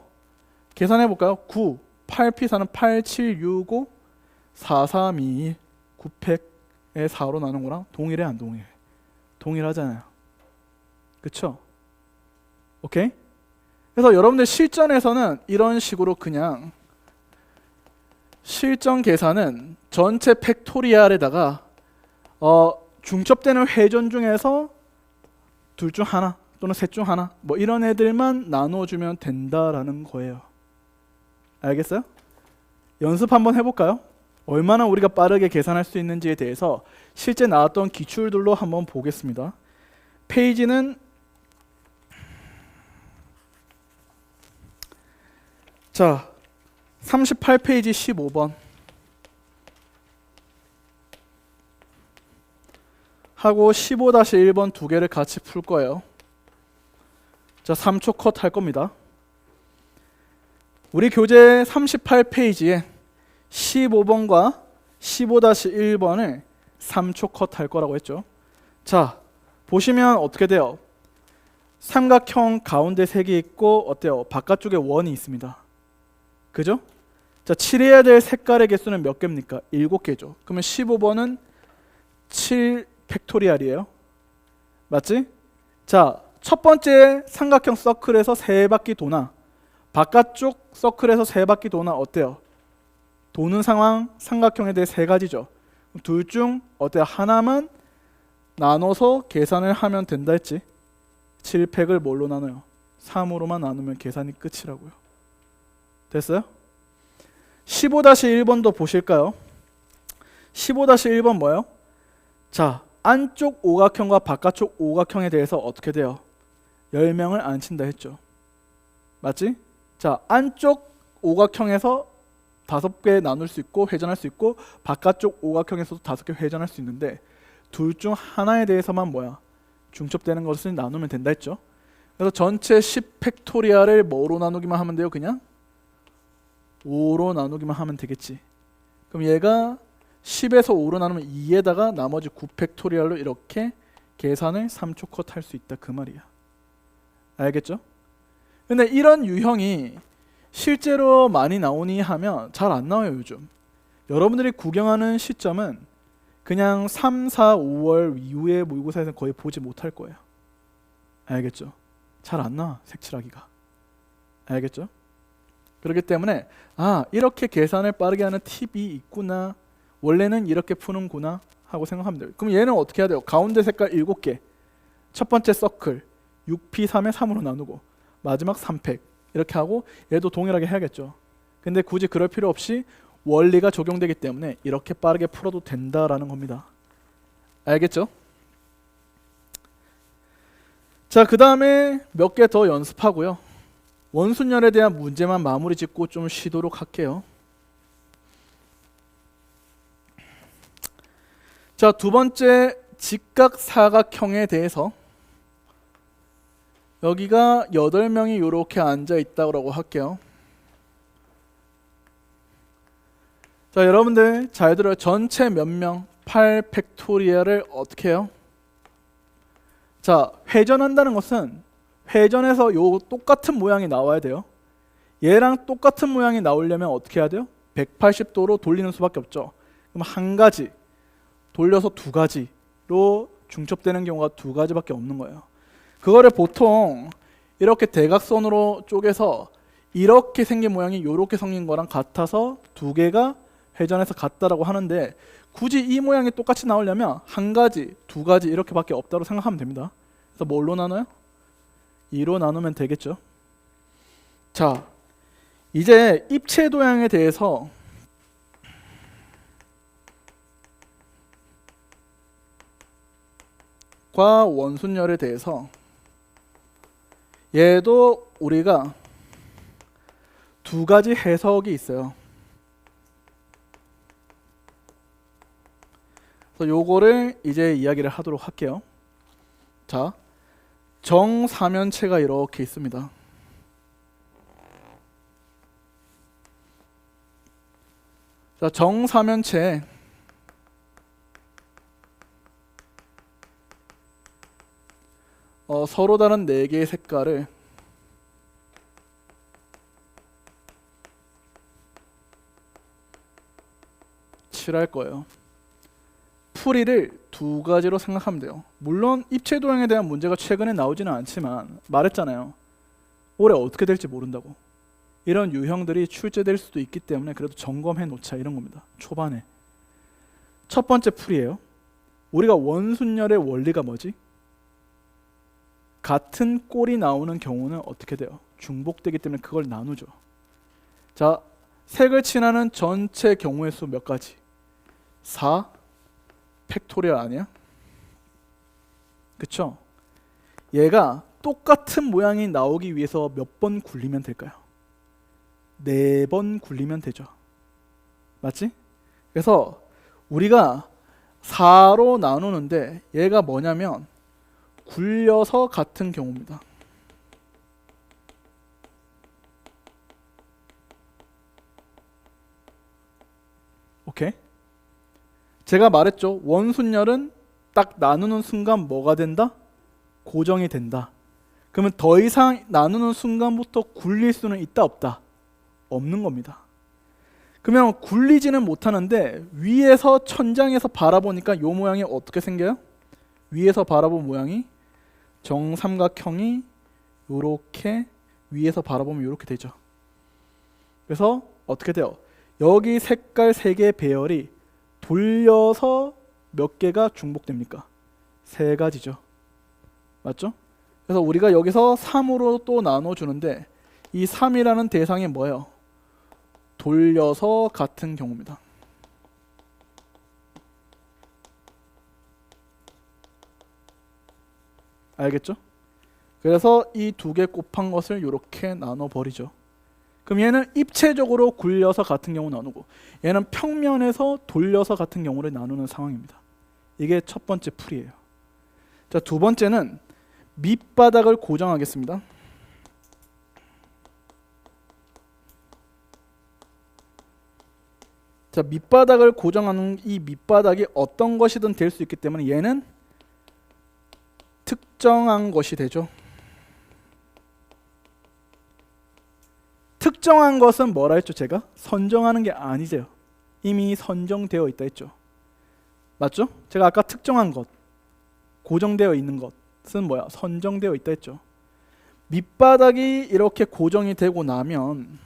계산해 볼까요? 9, 8P4는 8, 7, 6, 5, 4, 3, 2, 1 9팩에 4로 나눈 거랑 동일해 안 동일해? 동일하잖아요. 그쵸? 오케이? 그래서 여러분들 실전에서는 이런 식으로 그냥 실전 계산은 전체 팩토리얼에다가 중첩되는 회전 중에서 둘 중 하나 또는 셋 중 하나 뭐 이런 애들만 나누어주면 된다라는 거예요. 알겠어요? 연습 한번 해볼까요? 얼마나 우리가 빠르게 계산할 수 있는지에 대해서 실제 나왔던 기출들로 한번 보겠습니다. 페이지는 자 38페이지 15번 하고 15-1번 두 개를 같이 풀 거예요. 자 3초 컷 할 겁니다. 우리 교재 38페이지에 15번과 15-1번을 3초 컷 할 거라고 했죠. 자 보시면 어떻게 돼요? 삼각형 가운데 3개 있고 어때요? 바깥쪽에 원이 있습니다. 그죠? 자 칠해야 될 색깔의 개수는 몇 개입니까? 7개죠. 그러면 15번은 7 팩토리얼이에요. 맞지? 자 첫 번째 삼각형 서클에서 3바퀴 도나 바깥쪽 서클에서 3바퀴 도나 어때요? 도는 상황 삼각형에 대해 3가지죠. 둘 중 어때요? 하나만 나눠서 계산을 하면 된다 했지. 7팩을 뭘로 나눠요? 3으로만 나누면 계산이 끝이라고요. 됐어요? 15-1번도 보실까요? 15-1번 뭐예요? 자 안쪽 오각형과 바깥쪽 오각형에 대해서 어떻게 돼요? 10명을 안 친다 했죠. 맞지? 자 안쪽 오각형에서 5개 나눌 수 있고 회전할 수 있고 바깥쪽 오각형에서도 5개 회전할 수 있는데 둘 중 하나에 대해서만 뭐야? 중첩되는 것을 나누면 된다 했죠. 그래서 전체 10팩토리얼을 뭐로 나누기만 하면 돼요? 그냥 5로 나누기만 하면 되겠지. 그럼 얘가 10에서 5로 나누면 2에다가 나머지 9팩토리얼로 이렇게 계산을 3초 컷 할 수 있다 그 말이야. 알겠죠? 근데 이런 유형이 실제로 많이 나오니 하면 잘 안 나와요 요즘. 여러분들이 구경하는 시점은 그냥 3, 4, 5월 이후에 모의고사에서는 거의 보지 못할 거예요. 알겠죠? 잘 안 나와 색칠하기가. 알겠죠? 그렇기 때문에 이렇게 계산을 빠르게 하는 팁이 있구나, 원래는 이렇게 푸는구나 하고 생각하면 돼요. 그럼 얘는 어떻게 해야 돼요? 가운데 색깔 7개 첫 번째 서클 6P3에 3으로 나누고 마지막 3팩 이렇게 하고 얘도 동일하게 해야겠죠. 근데 굳이 그럴 필요 없이 원리가 적용되기 때문에 이렇게 빠르게 풀어도 된다라는 겁니다. 알겠죠? 자, 그 다음에 몇 개 더 연습하고요. 원순열에 대한 문제만 마무리 짓고 좀 쉬도록 할게요. 자, 두 번째 직각사각형에 대해서 여기가 8명이 이렇게 앉아 있다고 할게요. 자, 여러분들 잘 들어요. 전체 몇 명? 8팩토리얼을 어떻게 해요? 자, 회전한다는 것은 회전해서 요 똑같은 모양이 나와야 돼요. 얘랑 똑같은 모양이 나오려면 어떻게 해야 돼요? 180도로 돌리는 수밖에 없죠. 그럼 한 가지 돌려서 두 가지로 중첩되는 경우가 2가지밖에 없는 거예요. 그거를 보통 이렇게 대각선으로 쪼개서 이렇게 생긴 모양이 이렇게 생긴 거랑 같아서 2개가 회전해서 같다라고 하는데, 굳이 이 모양이 똑같이 나오려면 한 가지, 2가지 이렇게밖에 없다고 생각하면 됩니다. 그래서 뭘로 나눠요? 2로 나누면 되겠죠. 자, 이제 입체 도형에 대해서 과 원순열에 대해서 얘도 우리가 2가지 해석이 있어요. 그래서 요거를 이제 이야기를 하도록 할게요. 자, 정사면체가 이렇게 있습니다. 자, 정사면체 서로 다른 4개의 색깔을 칠할 거예요. 풀이를 2가지로 생각하면 돼요. 물론 입체 도형에 대한 문제가 최근에 나오지는 않지만 말했잖아요. 올해 어떻게 될지 모른다고. 이런 유형들이 출제될 수도 있기 때문에 그래도 점검해 놓자 이런 겁니다. 초반에. 첫 번째 풀이에요. 우리가 원순열의 원리가 뭐지? 같은 꼴이 나오는 경우는 어떻게 돼요? 중복되기 때문에 그걸 나누죠. 자, 색을 칠하는 전체 경우의 수 몇 가지? 4 팩토리얼 아니야? 그쵸? 얘가 똑같은 모양이 나오기 위해서 몇 번 굴리면 될까요? 4번 굴리면 되죠. 맞지? 그래서 우리가 4로 나누는데 얘가 뭐냐면 굴려서 같은 경우입니다. 오케이? 제가 말했죠. 원순열은 딱 나누는 순간 뭐가 된다? 고정이 된다. 그러면 더 이상 나누는 순간부터 굴릴 수는 있다 없다? 없는 겁니다. 그러면 굴리지는 못하는데 위에서 천장에서 바라보니까 이 모양이 어떻게 생겨요? 위에서 바라본 모양이 정삼각형이 이렇게 위에서 바라보면 이렇게 되죠. 그래서 어떻게 돼요? 여기 색깔 3개의 배열이 돌려서 몇 개가 중복됩니까? 3가지죠. 맞죠? 그래서 우리가 여기서 3으로 또 나눠주는데 이 3이라는 대상이 뭐예요? 돌려서 같은 경우입니다. 알겠죠? 그래서 이 2개 곱한 것을 이렇게 나눠버리죠. 그럼 얘는 입체적으로 굴려서 같은 경우 나누고 얘는 평면에서 돌려서 같은 경우를 나누는 상황입니다. 이게 첫 번째 풀이에요. 자, 두 번째는 밑바닥을 고정하겠습니다. 자, 밑바닥을 고정하는 이 밑바닥이 어떤 것이든 될 수 있기 때문에 얘는 특정한 것이 되죠. 특정한 것은 뭐라 했죠? 제가 선정하는 게 아니죠. 이미 선정되어 있다 했죠. 맞죠? 제가 아까 특정한 것, 고정되어 있는 것은 뭐야? 선정되어 있다 했죠. 밑바닥이 이렇게 고정이 되고 나면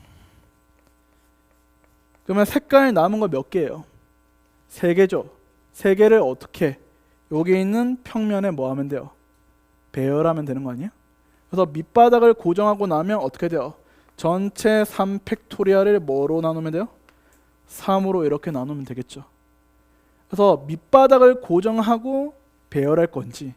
그러면 색깔 남은 거 몇 개예요? 3개죠. 3개를 어떻게? 여기 있는 평면에 뭐 하면 돼요? 배열하면 되는 거 아니에요? 그래서 밑바닥을 고정하고 나면 어떻게 돼요? 전체 3팩토리얼을 뭐로 나누면 돼요? 3으로 이렇게 나누면 되겠죠. 그래서 밑바닥을 고정하고 배열할 건지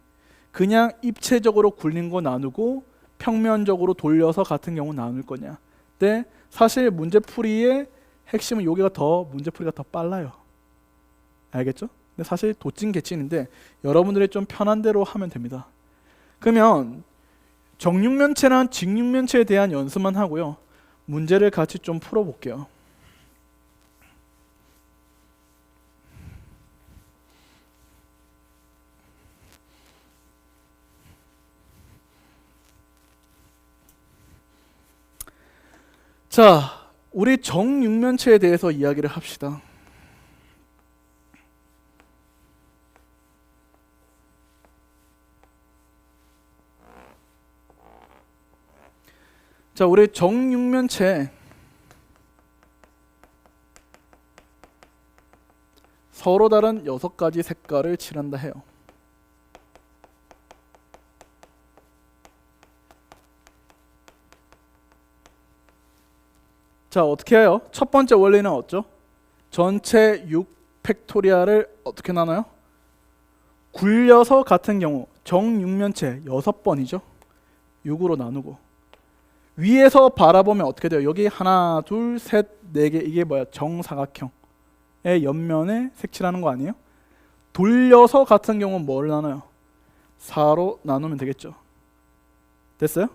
그냥 입체적으로 굴린 거 나누고 평면적으로 돌려서 같은 경우 나눌 거냐. 근데 사실 문제풀이의 핵심은 여기가 더 문제풀이가 더 빨라요. 알겠죠? 근데 사실 도찐개찐인데 여러분들이 좀 편한 대로 하면 됩니다. 그러면 정육면체랑 직육면체에 대한 연습만 하고요. 문제를 같이 좀 풀어볼게요. 자, 우리 정육면체에 대해서 이야기를 합시다. 자, 우리 정육면체 서로 다른 6가지 색깔을 칠한다 해요. 자, 어떻게 해요? 첫 번째 원리는 어쩌? 전체 6팩토리얼을 어떻게 나눠요? 굴려서 같은 경우 정육면체 6번이죠. 6으로 나누고 위에서 바라보면 어떻게 돼요? 여기 하나, 둘, 셋, 4개 이게 뭐야? 정사각형의 옆면에 색칠하는 거 아니에요? 돌려서 같은 경우는 뭘 나눠요? 4로 나누면 되겠죠. 됐어요?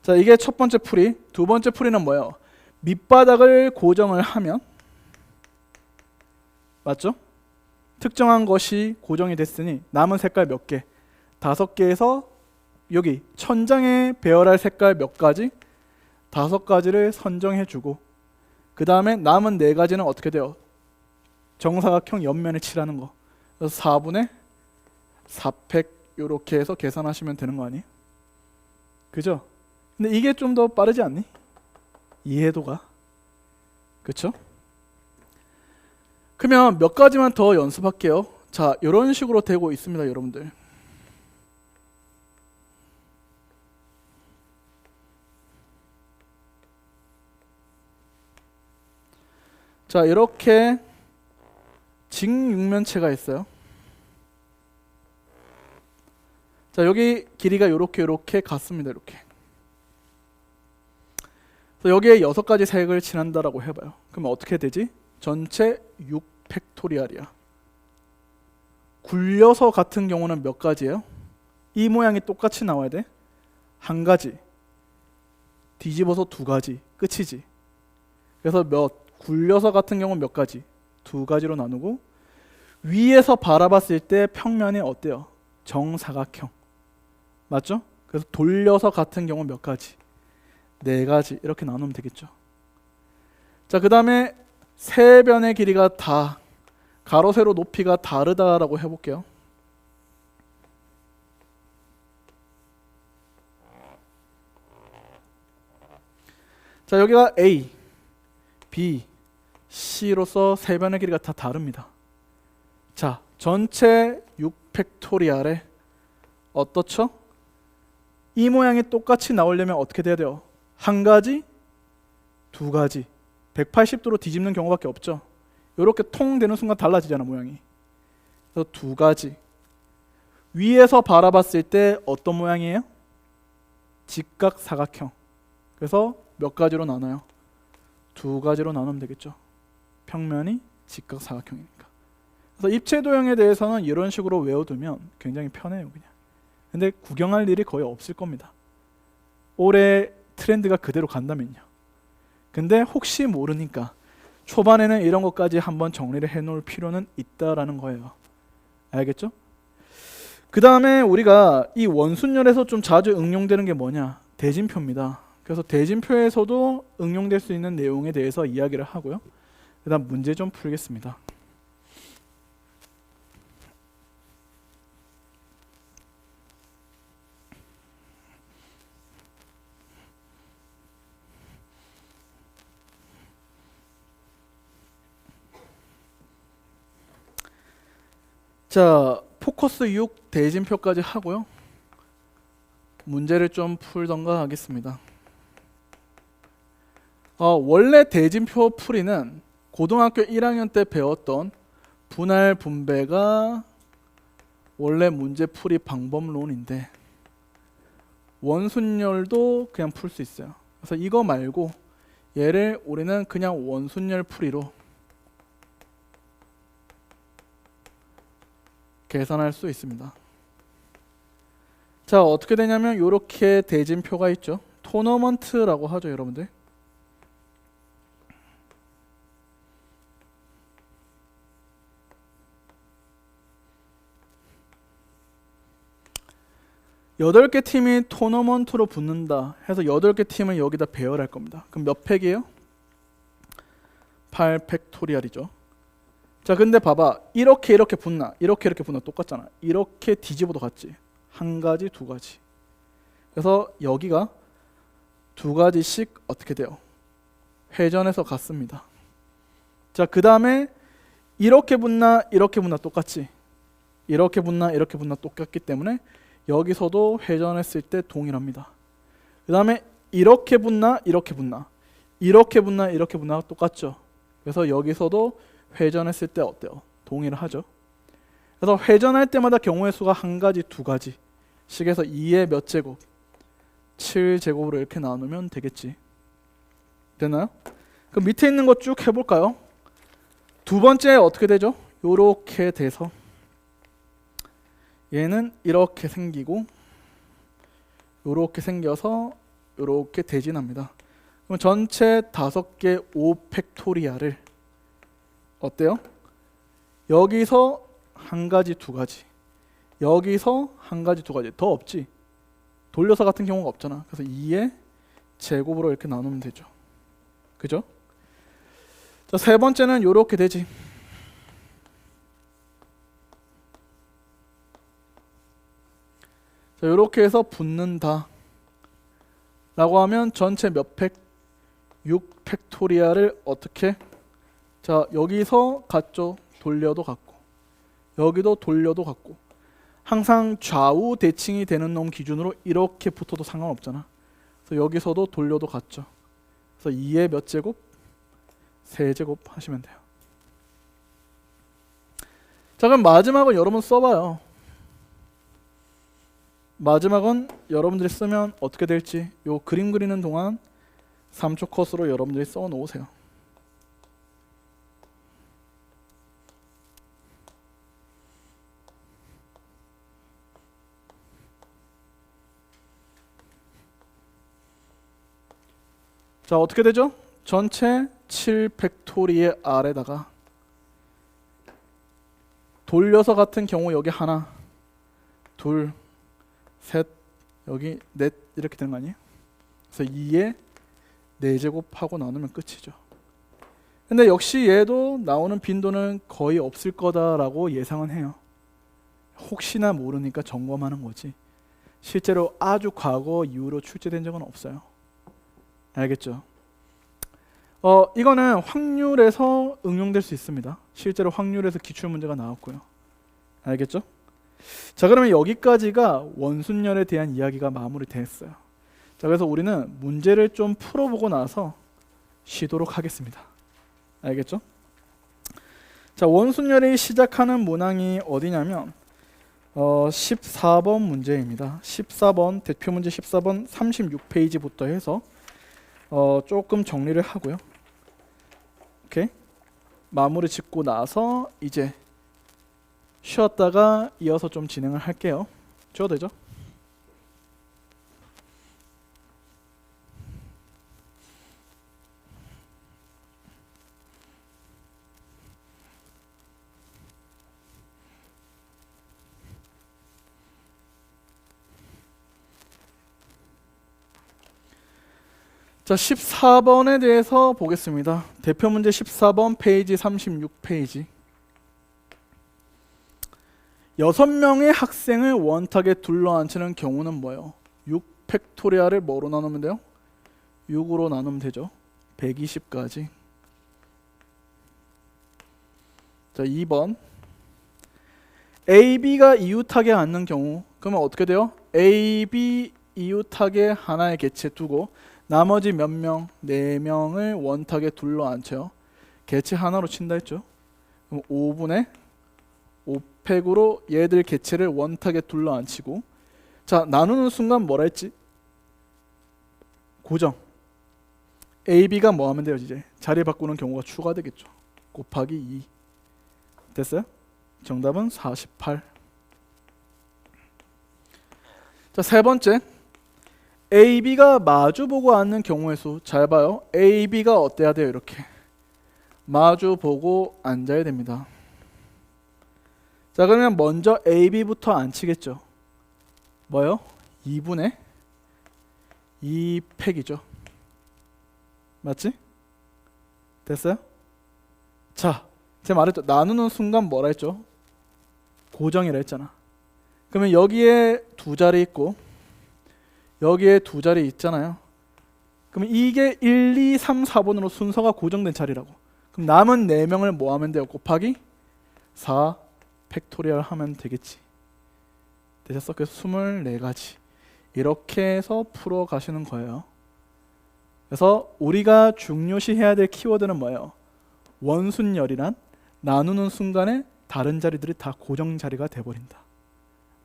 자, 이게 첫 번째 풀이. 두 번째 풀이는 뭐예요? 밑바닥을 고정을 하면 맞죠? 특정한 것이 고정이 됐으니 남은 색깔 몇 개? 5개에서 여기 천장에 배열할 색깔 몇 가지? 5가지를 선정해 주고 그 다음에 남은 4가지는 어떻게 돼요? 정사각형 옆면에 칠하는 거. 그래서 4분의 4팩 이렇게 해서 계산하시면 되는 거 아니에요? 그죠? 근데 이게 좀 더 빠르지 않니? 이해도가. 그쵸? 그러면 몇 가지만 더 연습할게요. 자, 이런 식으로 되고 있습니다, 여러분들. 자, 이렇게 직육면체가 있어요. 자, 여기 길이가 이렇게 같습니다. 이렇게. 그래서 여기에 6가지 색을 칠한다라고 해봐요. 그러면 어떻게 되지? 전체 6팩토리알이야. 굴려서 같은 경우는 몇 가지예요? 이 모양이 똑같이 나와야 돼. 한 가지. 뒤집어서 2가지. 끝이지. 그래서 굴려서 같은 경우는 몇 가지? 2가지로 나누고, 위에서 바라봤을 때 평면이 어때요? 정사각형. 맞죠? 그래서 돌려서 같은 경우는 몇 가지? 4가지. 이렇게 나누면 되겠죠. 자, 그 다음에 세 변의 길이가 다 가로 세로 높이가 다르다라고 해볼게요. 자, 여기가 A, B, C로서 세 변의 길이가 다 다릅니다. 자, 전체 6팩토리알에 어떻죠? 이 모양이 똑같이 나오려면 어떻게 돼야 돼요? 한 가지, 2가지. 180도로 뒤집는 경우밖에 없죠. 이렇게 통 되는 순간 달라지잖아, 모양이. 그래서 2가지. 위에서 바라봤을 때 어떤 모양이에요? 직각사각형. 그래서 몇 가지로 나눠요? 2가지로 나누면 되겠죠. 평면이 직각사각형이니까. 그래서 입체도형에 대해서는 이런 식으로 외워두면 굉장히 편해요, 그냥. 근데 구경할 일이 거의 없을 겁니다. 올해 트렌드가 그대로 간다면요. 근데 혹시 모르니까 초반에는 이런 것까지 한번 정리를 해놓을 필요는 있다라는 거예요. 알겠죠? 그 다음에 우리가 이 원순열에서 좀 자주 응용되는 게 뭐냐? 대진표입니다. 그래서 대진표에서도 응용될 수 있는 내용에 대해서 이야기를 하고요. 그 다음 문제 좀 풀겠습니다. 자, 포커스 6 대진표까지 하고요. 문제를 좀 풀던가 하겠습니다. 원래 대진표 풀이는 고등학교 1학년 때 배웠던 분할 분배가 원래 문제 풀이 방법론인데 원순열도 그냥 풀 수 있어요. 그래서 이거 말고 얘를 우리는 그냥 원순열 풀이로 계산할 수 있습니다. 자, 어떻게 되냐면 이렇게 대진표가 있죠. 토너먼트라고 하죠, 여러분들. 여덟 개 팀이 토너먼트로 붙는다 해서 8개 팀을 여기다 배열할 겁니다. 그럼 몇 팩이에요? 8팩토리알이죠. 자, 근데 봐봐. 이렇게 붙나? 이렇게 붙나? 똑같잖아. 이렇게 뒤집어도 같지. 한 가지, 2가지. 그래서 여기가 2가지씩 어떻게 돼요? 회전해서 같습니다. 자, 그 다음에 이렇게 붙나? 이렇게 붙나? 똑같지. 이렇게 붙나? 이렇게 붙나? 똑같기 때문에 여기서도 회전했을 때 동일합니다. 그 다음에 이렇게 붙나? 이렇게 붙나? 이렇게 붙나? 이렇게 붙나? 똑같죠. 그래서 여기서도 회전했을 때 어때요? 동일하죠. 그래서 회전할 때마다 경우의 수가 한 가지, 2가지 식에서 2의 몇 제곱? 7제곱으로 이렇게 나누면 되겠지. 되나요? 그럼 밑에 있는 거 쭉 해볼까요? 두 번째 어떻게 되죠? 요렇게 돼서 얘는 이렇게 생기고 요렇게 생겨서 요렇게 대진합니다. 그럼 전체 5개 5팩토리알을 어때요? 여기서 한 가지, 2가지. 여기서 한 가지, 2가지. 더 없지. 돌려서 같은 경우가 없잖아. 그래서 2의 제곱으로 이렇게 나누면 되죠. 그죠? 자, 세 번째는 요렇게 되지. 자, 요렇게 해서 붙는다 라고 하면 전체 몇 팩? 6팩토리알을 어떻게? 자, 여기서 같죠. 돌려도 같고 여기도 돌려도 같고 항상 좌우 대칭이 되는 놈 기준으로 이렇게 붙어도 상관없잖아. 그래서 여기서도 돌려도 같죠. 그래서 2의 몇 제곱? 세제곱 하시면 돼요. 자, 그럼 마지막은 여러분 써봐요. 마지막은 여러분들이 쓰면 어떻게 될지 요 그림 그리는 동안 3초 컷으로 여러분들이 써 놓으세요. 자, 어떻게 되죠? 전체 7 팩토리의 아래다가 돌려서 같은 경우 여기 하나, 둘, 셋, 여기 넷 이렇게 되는 거 아니에요? 그래서 2에 4제곱하고 나누면 끝이죠. 근데 역시 얘도 나오는 빈도는 거의 없을 거다라고 예상은 해요. 혹시나 모르니까 점검하는 거지. 실제로 아주 과거 이후로 출제된 적은 없어요. 알겠죠? 이거는 확률에서 응용될 수 있습니다. 실제로 확률에서 기출문제가 나왔고요. 알겠죠? 자, 그러면 여기까지가 원순열에 대한 이야기가 마무리됐어요. 자, 그래서 우리는 문제를 좀 풀어보고 나서 쉬도록 하겠습니다. 알겠죠? 자, 원순열이 시작하는 문항이 어디냐면 14번 문제입니다. 14번 대표문제 14번 36페이지부터 해서 조금 정리를 하고요. 오케이? 마무리 짓고 나서 이제 쉬었다가 이어서 좀 진행을 할게요. 쉬어도 되죠? 자, 14번에 대해서 보겠습니다. 대표문제 14번 페이지 36페이지. 6명의 학생을 원탁에 둘러앉히는 경우는 뭐예요? 6팩토리아를 뭐로 나누면 돼요? 6으로 나누면 되죠. 120까지. 자, 2번. A, B가 이웃하게 앉는 경우 그러면 어떻게 돼요? A, B 이웃하게 하나의 개체 두고 나머지 몇 명? 4명을 원탁에 둘러앉혀요. 개체 하나로 친다 했죠. 그럼 5분의 5팩으로 얘들 개체를 원탁에 둘러앉히고, 자, 나누는 순간 뭐라 했지? 고정. A, B가 뭐 하면 돼요? 이제 자리 바꾸는 경우가 추가되겠죠. 곱하기 2. 됐어요? 정답은 48. 자, 세 번째. A, B가 마주보고 앉는 경우의 수. 잘 봐요. A, B가 어때야 돼요? 이렇게 마주보고 앉아야 됩니다. 자, 그러면 먼저 A, B부터 앉히겠죠. 뭐요? 2분의 2팩이죠. 맞지? 됐어요? 자, 제가 말했죠. 나누는 순간 뭐라 했죠? 고정이라 했잖아. 그러면 여기에 두 자리 있고 여기에 두 자리 있잖아요. 그럼 이게 1, 2, 3, 4번으로 순서가 고정된 자리라고. 그럼 남은 4명을 뭐 하면 돼요? 곱하기 4 팩토리얼 하면 되겠지. 되셨어? 그래서 24가지. 이렇게 해서 풀어 가시는 거예요. 그래서 우리가 중요시 해야 될 키워드는 뭐예요? 원순열이란 나누는 순간에 다른 자리들이 다 고정 자리가 돼버린다.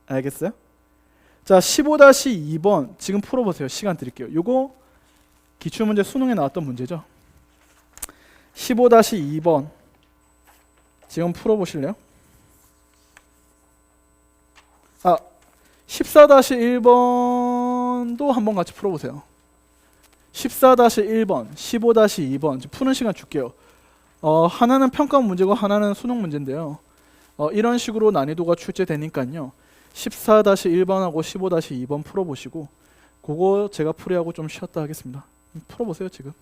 알겠어요? 자, 15-2번 지금 풀어보세요. 시간 드릴게요. 요거 기출문제 수능에 나왔던 문제죠. 15-2번 지금 풀어보실래요? 14-1번도 한번 같이 풀어보세요. 14-1번, 15-2번 푸는 시간 줄게요. 하나는 평가 문제고 하나는 수능 문제인데요. 이런 식으로 난이도가 출제되니까요. 14-1번하고 15-2번 풀어보시고 그거 제가 풀이하고 좀 쉬었다 하겠습니다. 풀어보세요 지금.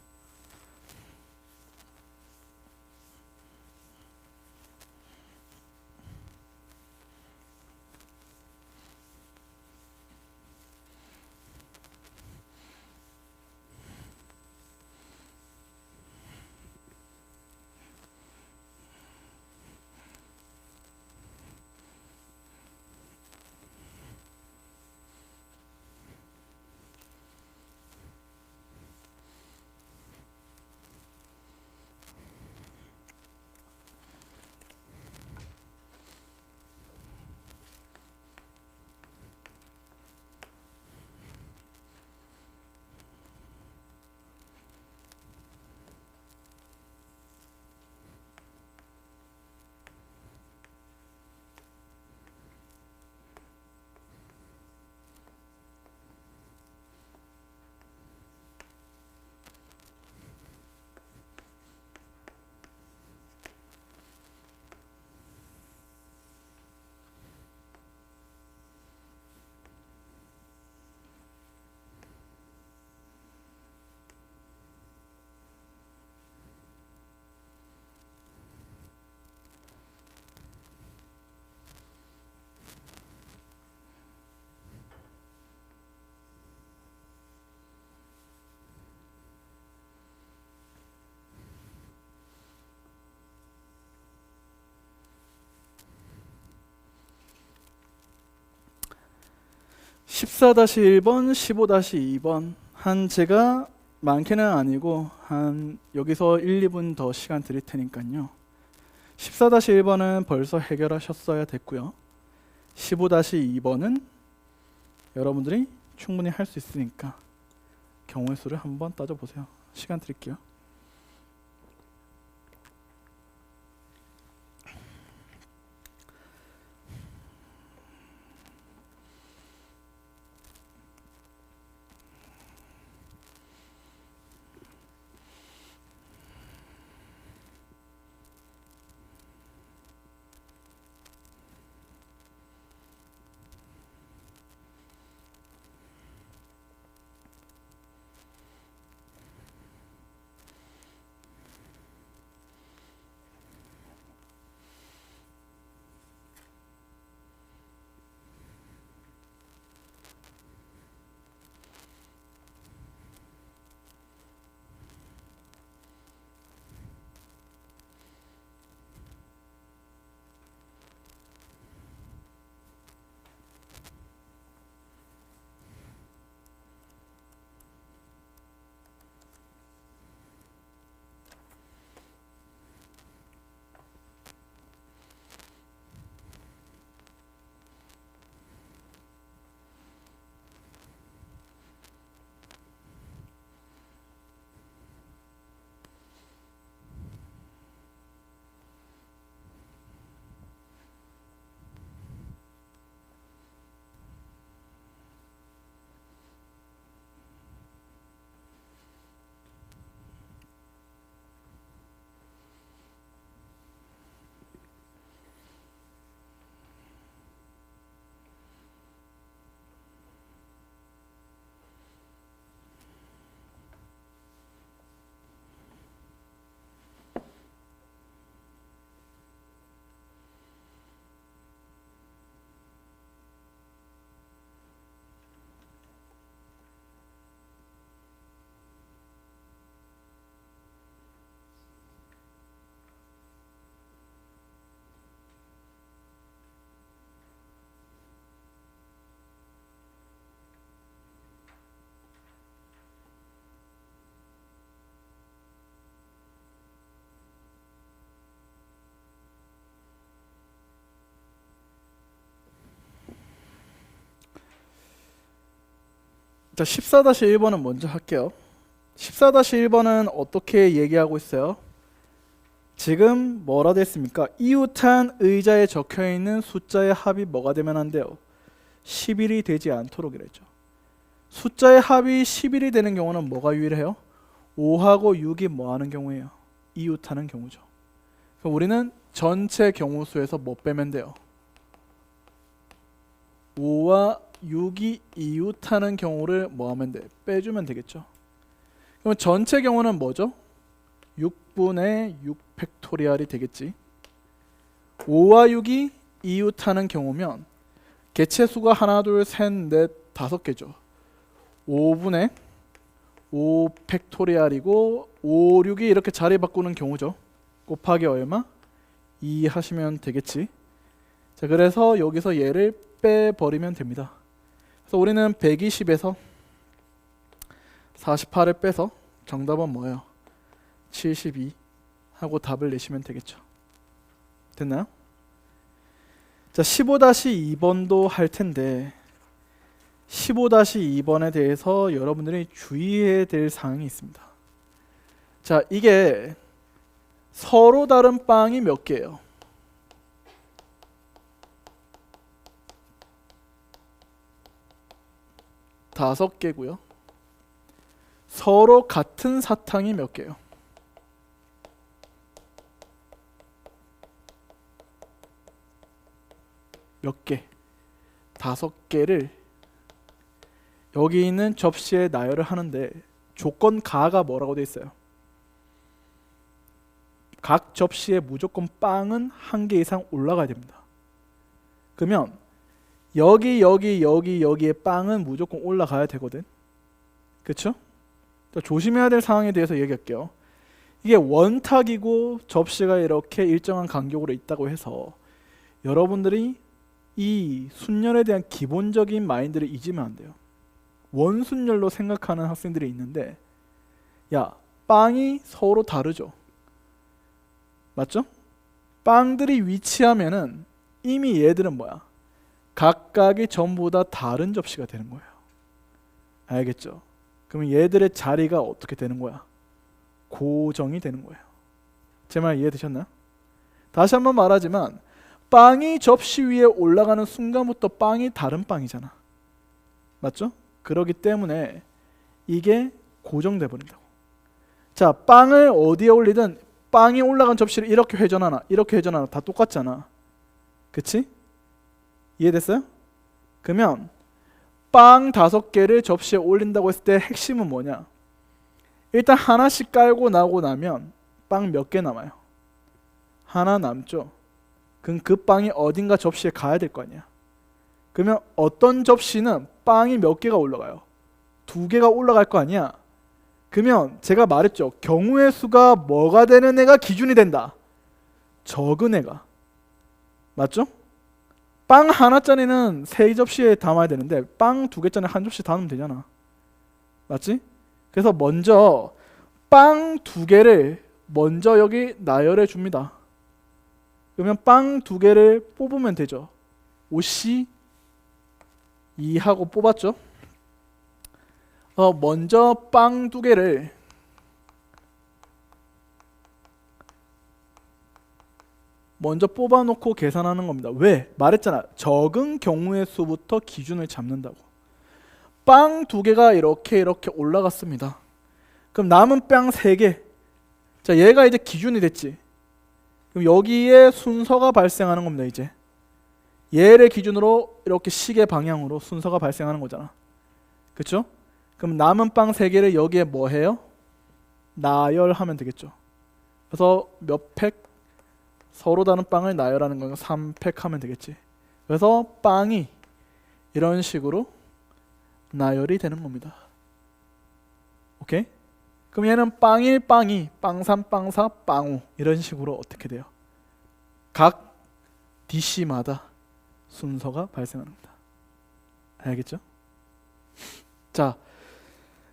14-1번, 15-2번 한 제가 많게는 아니고 한 여기서 1, 2분 더 시간 드릴 테니까요. 14-1번은 벌써 해결하셨어야 됐고요. 15-2번은 여러분들이 충분히 할 수 있으니까 경우의 수를 한번 따져보세요. 시간 드릴게요. 자, 14-1번은 먼저 할게요. 14-1번은 어떻게 얘기하고 있어요? 지금 뭐라 됐습니까? 이웃한 의자에 적혀있는 숫자의 합이 뭐가 되면 안 돼요? 11이 되지 않도록 이랬죠. 숫자의 합이 11이 되는 경우는 뭐가 유일해요? 5하고 6이 뭐 하는 경우예요? 이웃하는 경우죠. 그럼 우리는 전체 경우 수에서 뭐 빼면 돼요? 5와 6이 이웃하는 경우를 뭐 하면 돼? 빼주면 되겠죠. 그럼 전체 경우는 뭐죠? 6분의 6 팩토리얼이 되겠지. 5와 6이 이웃하는 경우면 개체수가 하나, 둘, 셋, 넷, 5개죠. 5분의 5 팩토리얼이고 5, 6이 이렇게 자리 바꾸는 경우죠. 곱하기 얼마? 2 하시면 되겠지. 자, 그래서 여기서 얘를 빼버리면 됩니다. 그래서 우리는 120에서 48을 빼서 정답은 뭐예요? 72 하고 답을 내시면 되겠죠. 됐나요? 자, 15-2번도 할 텐데 15-2번에 대해서 여러분들이 주의해야 될 사항이 있습니다. 자, 이게 서로 다른 빵이 몇 개예요? 5개고요. 서로 같은 사탕이 몇 개예요? 몇 개? 5개를 여기 있는 접시에 나열을 하는데 조건 가가 뭐라고 되어 있어요? 각 접시에 무조건 빵은 1개 이상 올라가야 됩니다. 그러면 여기에 빵은 무조건 올라가야 되거든. 그렇죠? 조심해야 될 상황에 대해서 얘기할게요. 이게 원탁이고 접시가 이렇게 일정한 간격으로 있다고 해서 여러분들이 이 순열에 대한 기본적인 마인드를 잊으면 안 돼요. 원순열로 생각하는 학생들이 있는데, 야, 빵이 서로 다르죠. 맞죠? 빵들이 위치하면은 이미 얘들은 뭐야? 각각이 전부 다 다른 접시가 되는 거예요. 알겠죠? 그러면 얘들의 자리가 어떻게 되는 거야? 고정이 되는 거예요. 제 말 이해되셨나요? 다시 한번 말하지만 빵이 접시 위에 올라가는 순간부터 빵이 다른 빵이잖아. 맞죠? 그렇기 때문에 이게 고정돼 버린다고. 자, 빵을 어디에 올리든 빵이 올라간 접시를 이렇게 회전하나 이렇게 회전하나 다 똑같잖아. 그치? 이해됐어요? 그러면 빵 5개를 접시에 올린다고 했을 때 핵심은 뭐냐? 일단 하나씩 깔고 나고 나면 빵 몇 개 남아요? 하나 남죠? 그럼 그 빵이 어딘가 접시에 가야 될 거 아니야. 그러면 어떤 접시는 빵이 몇 개가 올라가요? 2개가 올라갈 거 아니야. 그러면 제가 말했죠. 경우의 수가 뭐가 되는 애가 기준이 된다? 적은 애가. 맞죠? 빵 하나짜리는 3접시에 담아야 되는데 빵 2개짜리 한 접시 담으면 되잖아. 맞지? 그래서 먼저 빵 2개를 먼저 여기 나열해 줍니다. 그러면 빵 2개를 뽑으면 되죠. 5C 2하고 뽑았죠. 먼저 빵 2개를 먼저 뽑아놓고 계산하는 겁니다. 왜? 말했잖아. 적은 경우의 수부터 기준을 잡는다고. 빵 2개가 이렇게 올라갔습니다. 그럼 남은 빵 3개. 자, 얘가 이제 기준이 됐지. 그럼 여기에 순서가 발생하는 겁니다. 이제 얘를 기준으로 이렇게 시계 방향으로 순서가 발생하는 거잖아. 그렇죠? 그럼 남은 빵 3개를 여기에 뭐 해요? 나열하면 되겠죠. 그래서 몇 팩? 서로 다른 빵을 나열하는 거니까 3팩 하면 되겠지. 그래서 빵이 이런 식으로 나열이 되는 겁니다. 오케이? 그럼 얘는 빵 1, 빵 2, 빵 3, 빵 4, 빵 5 이런 식으로 어떻게 돼요? 각 DC마다 순서가 발생하는 겁니다. 알겠죠? 자,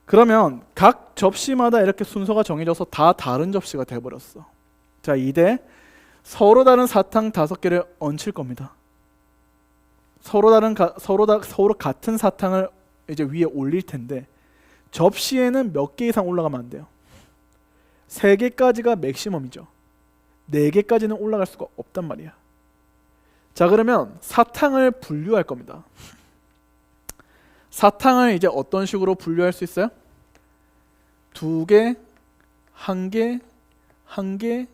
그러면 각 접시마다 이렇게 순서가 정해져서 다 다른 접시가 돼버렸어. 자, 이때 서로 다른 사탕 5개를 얹힐 겁니다. 서로 같은 사탕을 이제 위에 올릴 텐데 접시에는 몇 개 이상 올라가면 안 돼요. 3개까지가 맥시멈이죠. 4개까지는 올라갈 수가 없단 말이야. 자, 그러면 사탕을 분류할 겁니다. 사탕을 이제 어떤 식으로 분류할 수 있어요? 2개, 1개, 1개,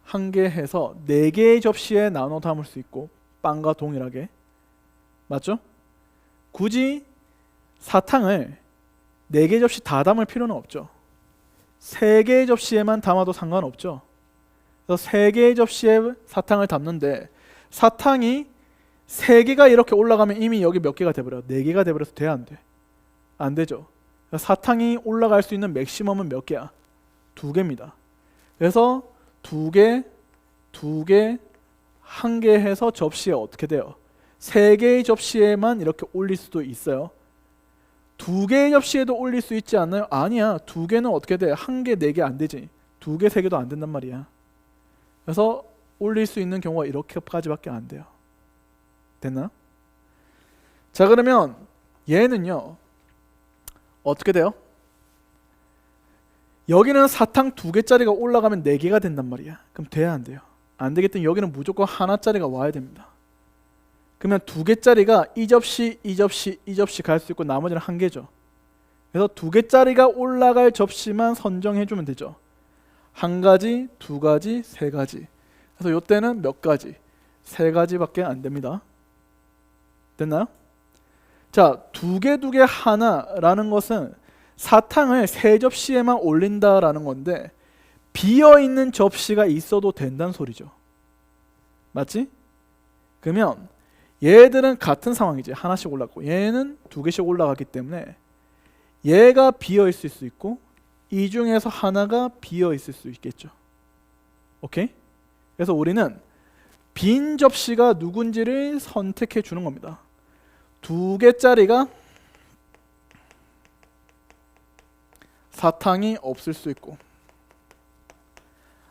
1개 해서 4개의 접시에 나눠 담을 수 있고 빵과 동일하게. 맞죠? 굳이 사탕을 4개 접시 다 담을 필요는 없죠. 3개의 접시에만 담아도 상관없죠. 그래서 3개의 접시에 사탕을 담는데 사탕이 3개가 이렇게 올라가면 이미 여기 몇 개가 돼버려? 4개가 돼버려서 돼? 안 돼? 안 되죠. 사탕이 올라갈 수 있는 맥시멈은 몇 개야? 2개입니다. 그래서 2개, 2개, 1개 해서 접시에 어떻게 돼요? 3개의 접시에만 이렇게 올릴 수도 있어요. 2개의 접시에도 올릴 수 있지 않나요? 아니야. 2개는 어떻게 돼? 1개, 4개 안 되지. 2개, 3개도 안 된단 말이야. 그래서 올릴 수 있는 경우가 이렇게까지밖에 안 돼요. 됐나? 자, 그러면 얘는요 어떻게 돼요? 여기는 사탕 2개짜리가 올라가면 4개가 된단 말이야. 그럼 돼야 안 돼요? 안 되겠더니 여기는 무조건 하나짜리가 와야 됩니다. 그러면 2개짜리가 이 접시, 이 접시, 이 접시 갈 수 있고 나머지는 1개죠. 그래서 2개짜리가 올라갈 접시만 선정해 주면 되죠. 1가지, 2가지, 3가지. 그래서 이때는 몇 가지? 3가지밖에 안 됩니다. 됐나요? 자, 2개, 2개, 하나라는 것은 사탕을 3접시에만 올린다라는 건데 비어있는 접시가 있어도 된다는 소리죠. 맞지? 그러면 얘들은 같은 상황이지. 하나씩 올라가고 얘는 2개씩 올라가기 때문에 얘가 비어있을 수 있고 이 중에서 하나가 비어있을 수 있겠죠. 오케이? 그래서 우리는 빈 접시가 누군지를 선택해 주는 겁니다. 2개짜리가 사탕이 없을 수 있고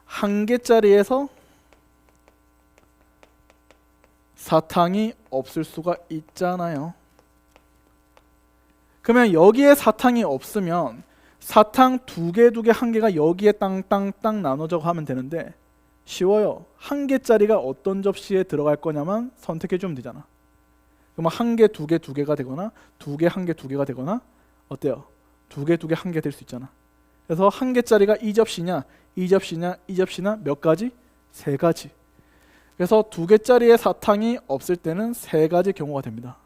1개짜리에서 사탕이 없을 수가 있잖아요. 그러면 여기에 사탕이 없으면 사탕 2개, 1개가 여기에 땅땅땅 나눠져 하면 되는데 쉬워요. 1개짜리가 어떤 접시에 들어갈 거냐만 선택해 주면 되잖아. 그러면 1개, 2개가 되거나 2개, 1개, 2개가 되거나 어때요? 2개, 1개 될 수 있잖아. 그래서 1개짜리가 이 접시냐, 이 접시냐, 이 접시냐 몇 가지? 3가지. 그래서 2개짜리의 사탕이 없을 때는 3가지 경우가 됩니다.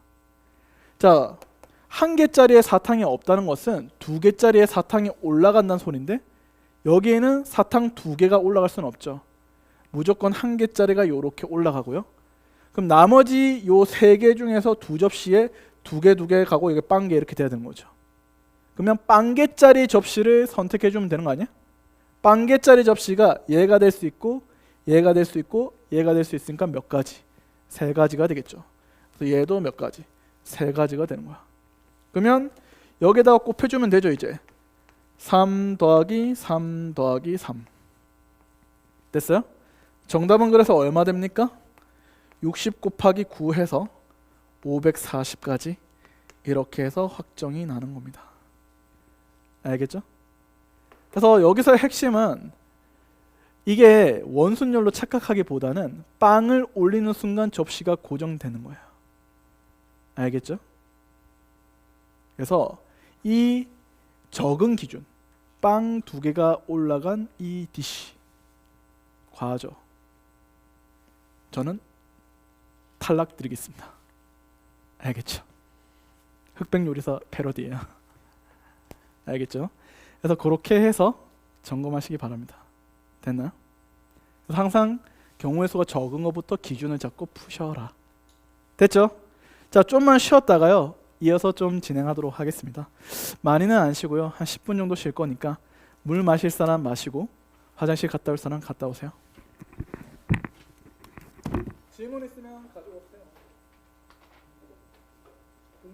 자, 1개짜리의 사탕이 없다는 것은 2개짜리의 사탕이 올라간다는 소리인데 여기에는 사탕 2개가 올라갈 수는 없죠. 무조건 1개짜리가 이렇게 올라가고요. 그럼 나머지 요 3개 중에서 2접시에 2개 가고 이게 빵개 이렇게 돼야 되는 거죠. 그러면 빵개짜리 접시를 선택해 주면 되는 거 아니야? 빵개짜리 접시가 얘가 될 수 있고 얘가 될 수 있고 얘가 될 수 있으니까 몇 가지? 3가지가 되겠죠. 그래서 얘도 몇 가지? 3가지가 되는 거야. 그러면 여기다가 곱해주면 되죠. 이제 3 더하기 3 더하기 3 됐어요? 정답은 그래서 얼마 됩니까? 60 곱하기 9 해서 540까지 이렇게 해서 확정이 나는 겁니다. 알겠죠? 그래서 여기서의 핵심은 이게 원순열로 착각하기보다는 빵을 올리는 순간 접시가 고정되는 거예요. 알겠죠? 그래서 이 적응 기준, 빵 2개가 올라간 이 디시 과하죠. 저는 탈락드리겠습니다. 알겠죠? 흑백 요리사 패러디예요. 알겠죠? 그래서 그렇게 해서 점검하시기 바랍니다. 됐나요? 그래서 항상 경우의 수가 적은 것부터 기준을 잡고 푸셔라. 됐죠? 자, 좀만 쉬었다가요. 이어서 좀 진행하도록 하겠습니다. 많이는 안 쉬고요. 한 10분 정도 쉴 거니까 물 마실 사람 마시고 화장실 갔다 올 사람 갔다 오세요. 질문 있으면 가져오세요.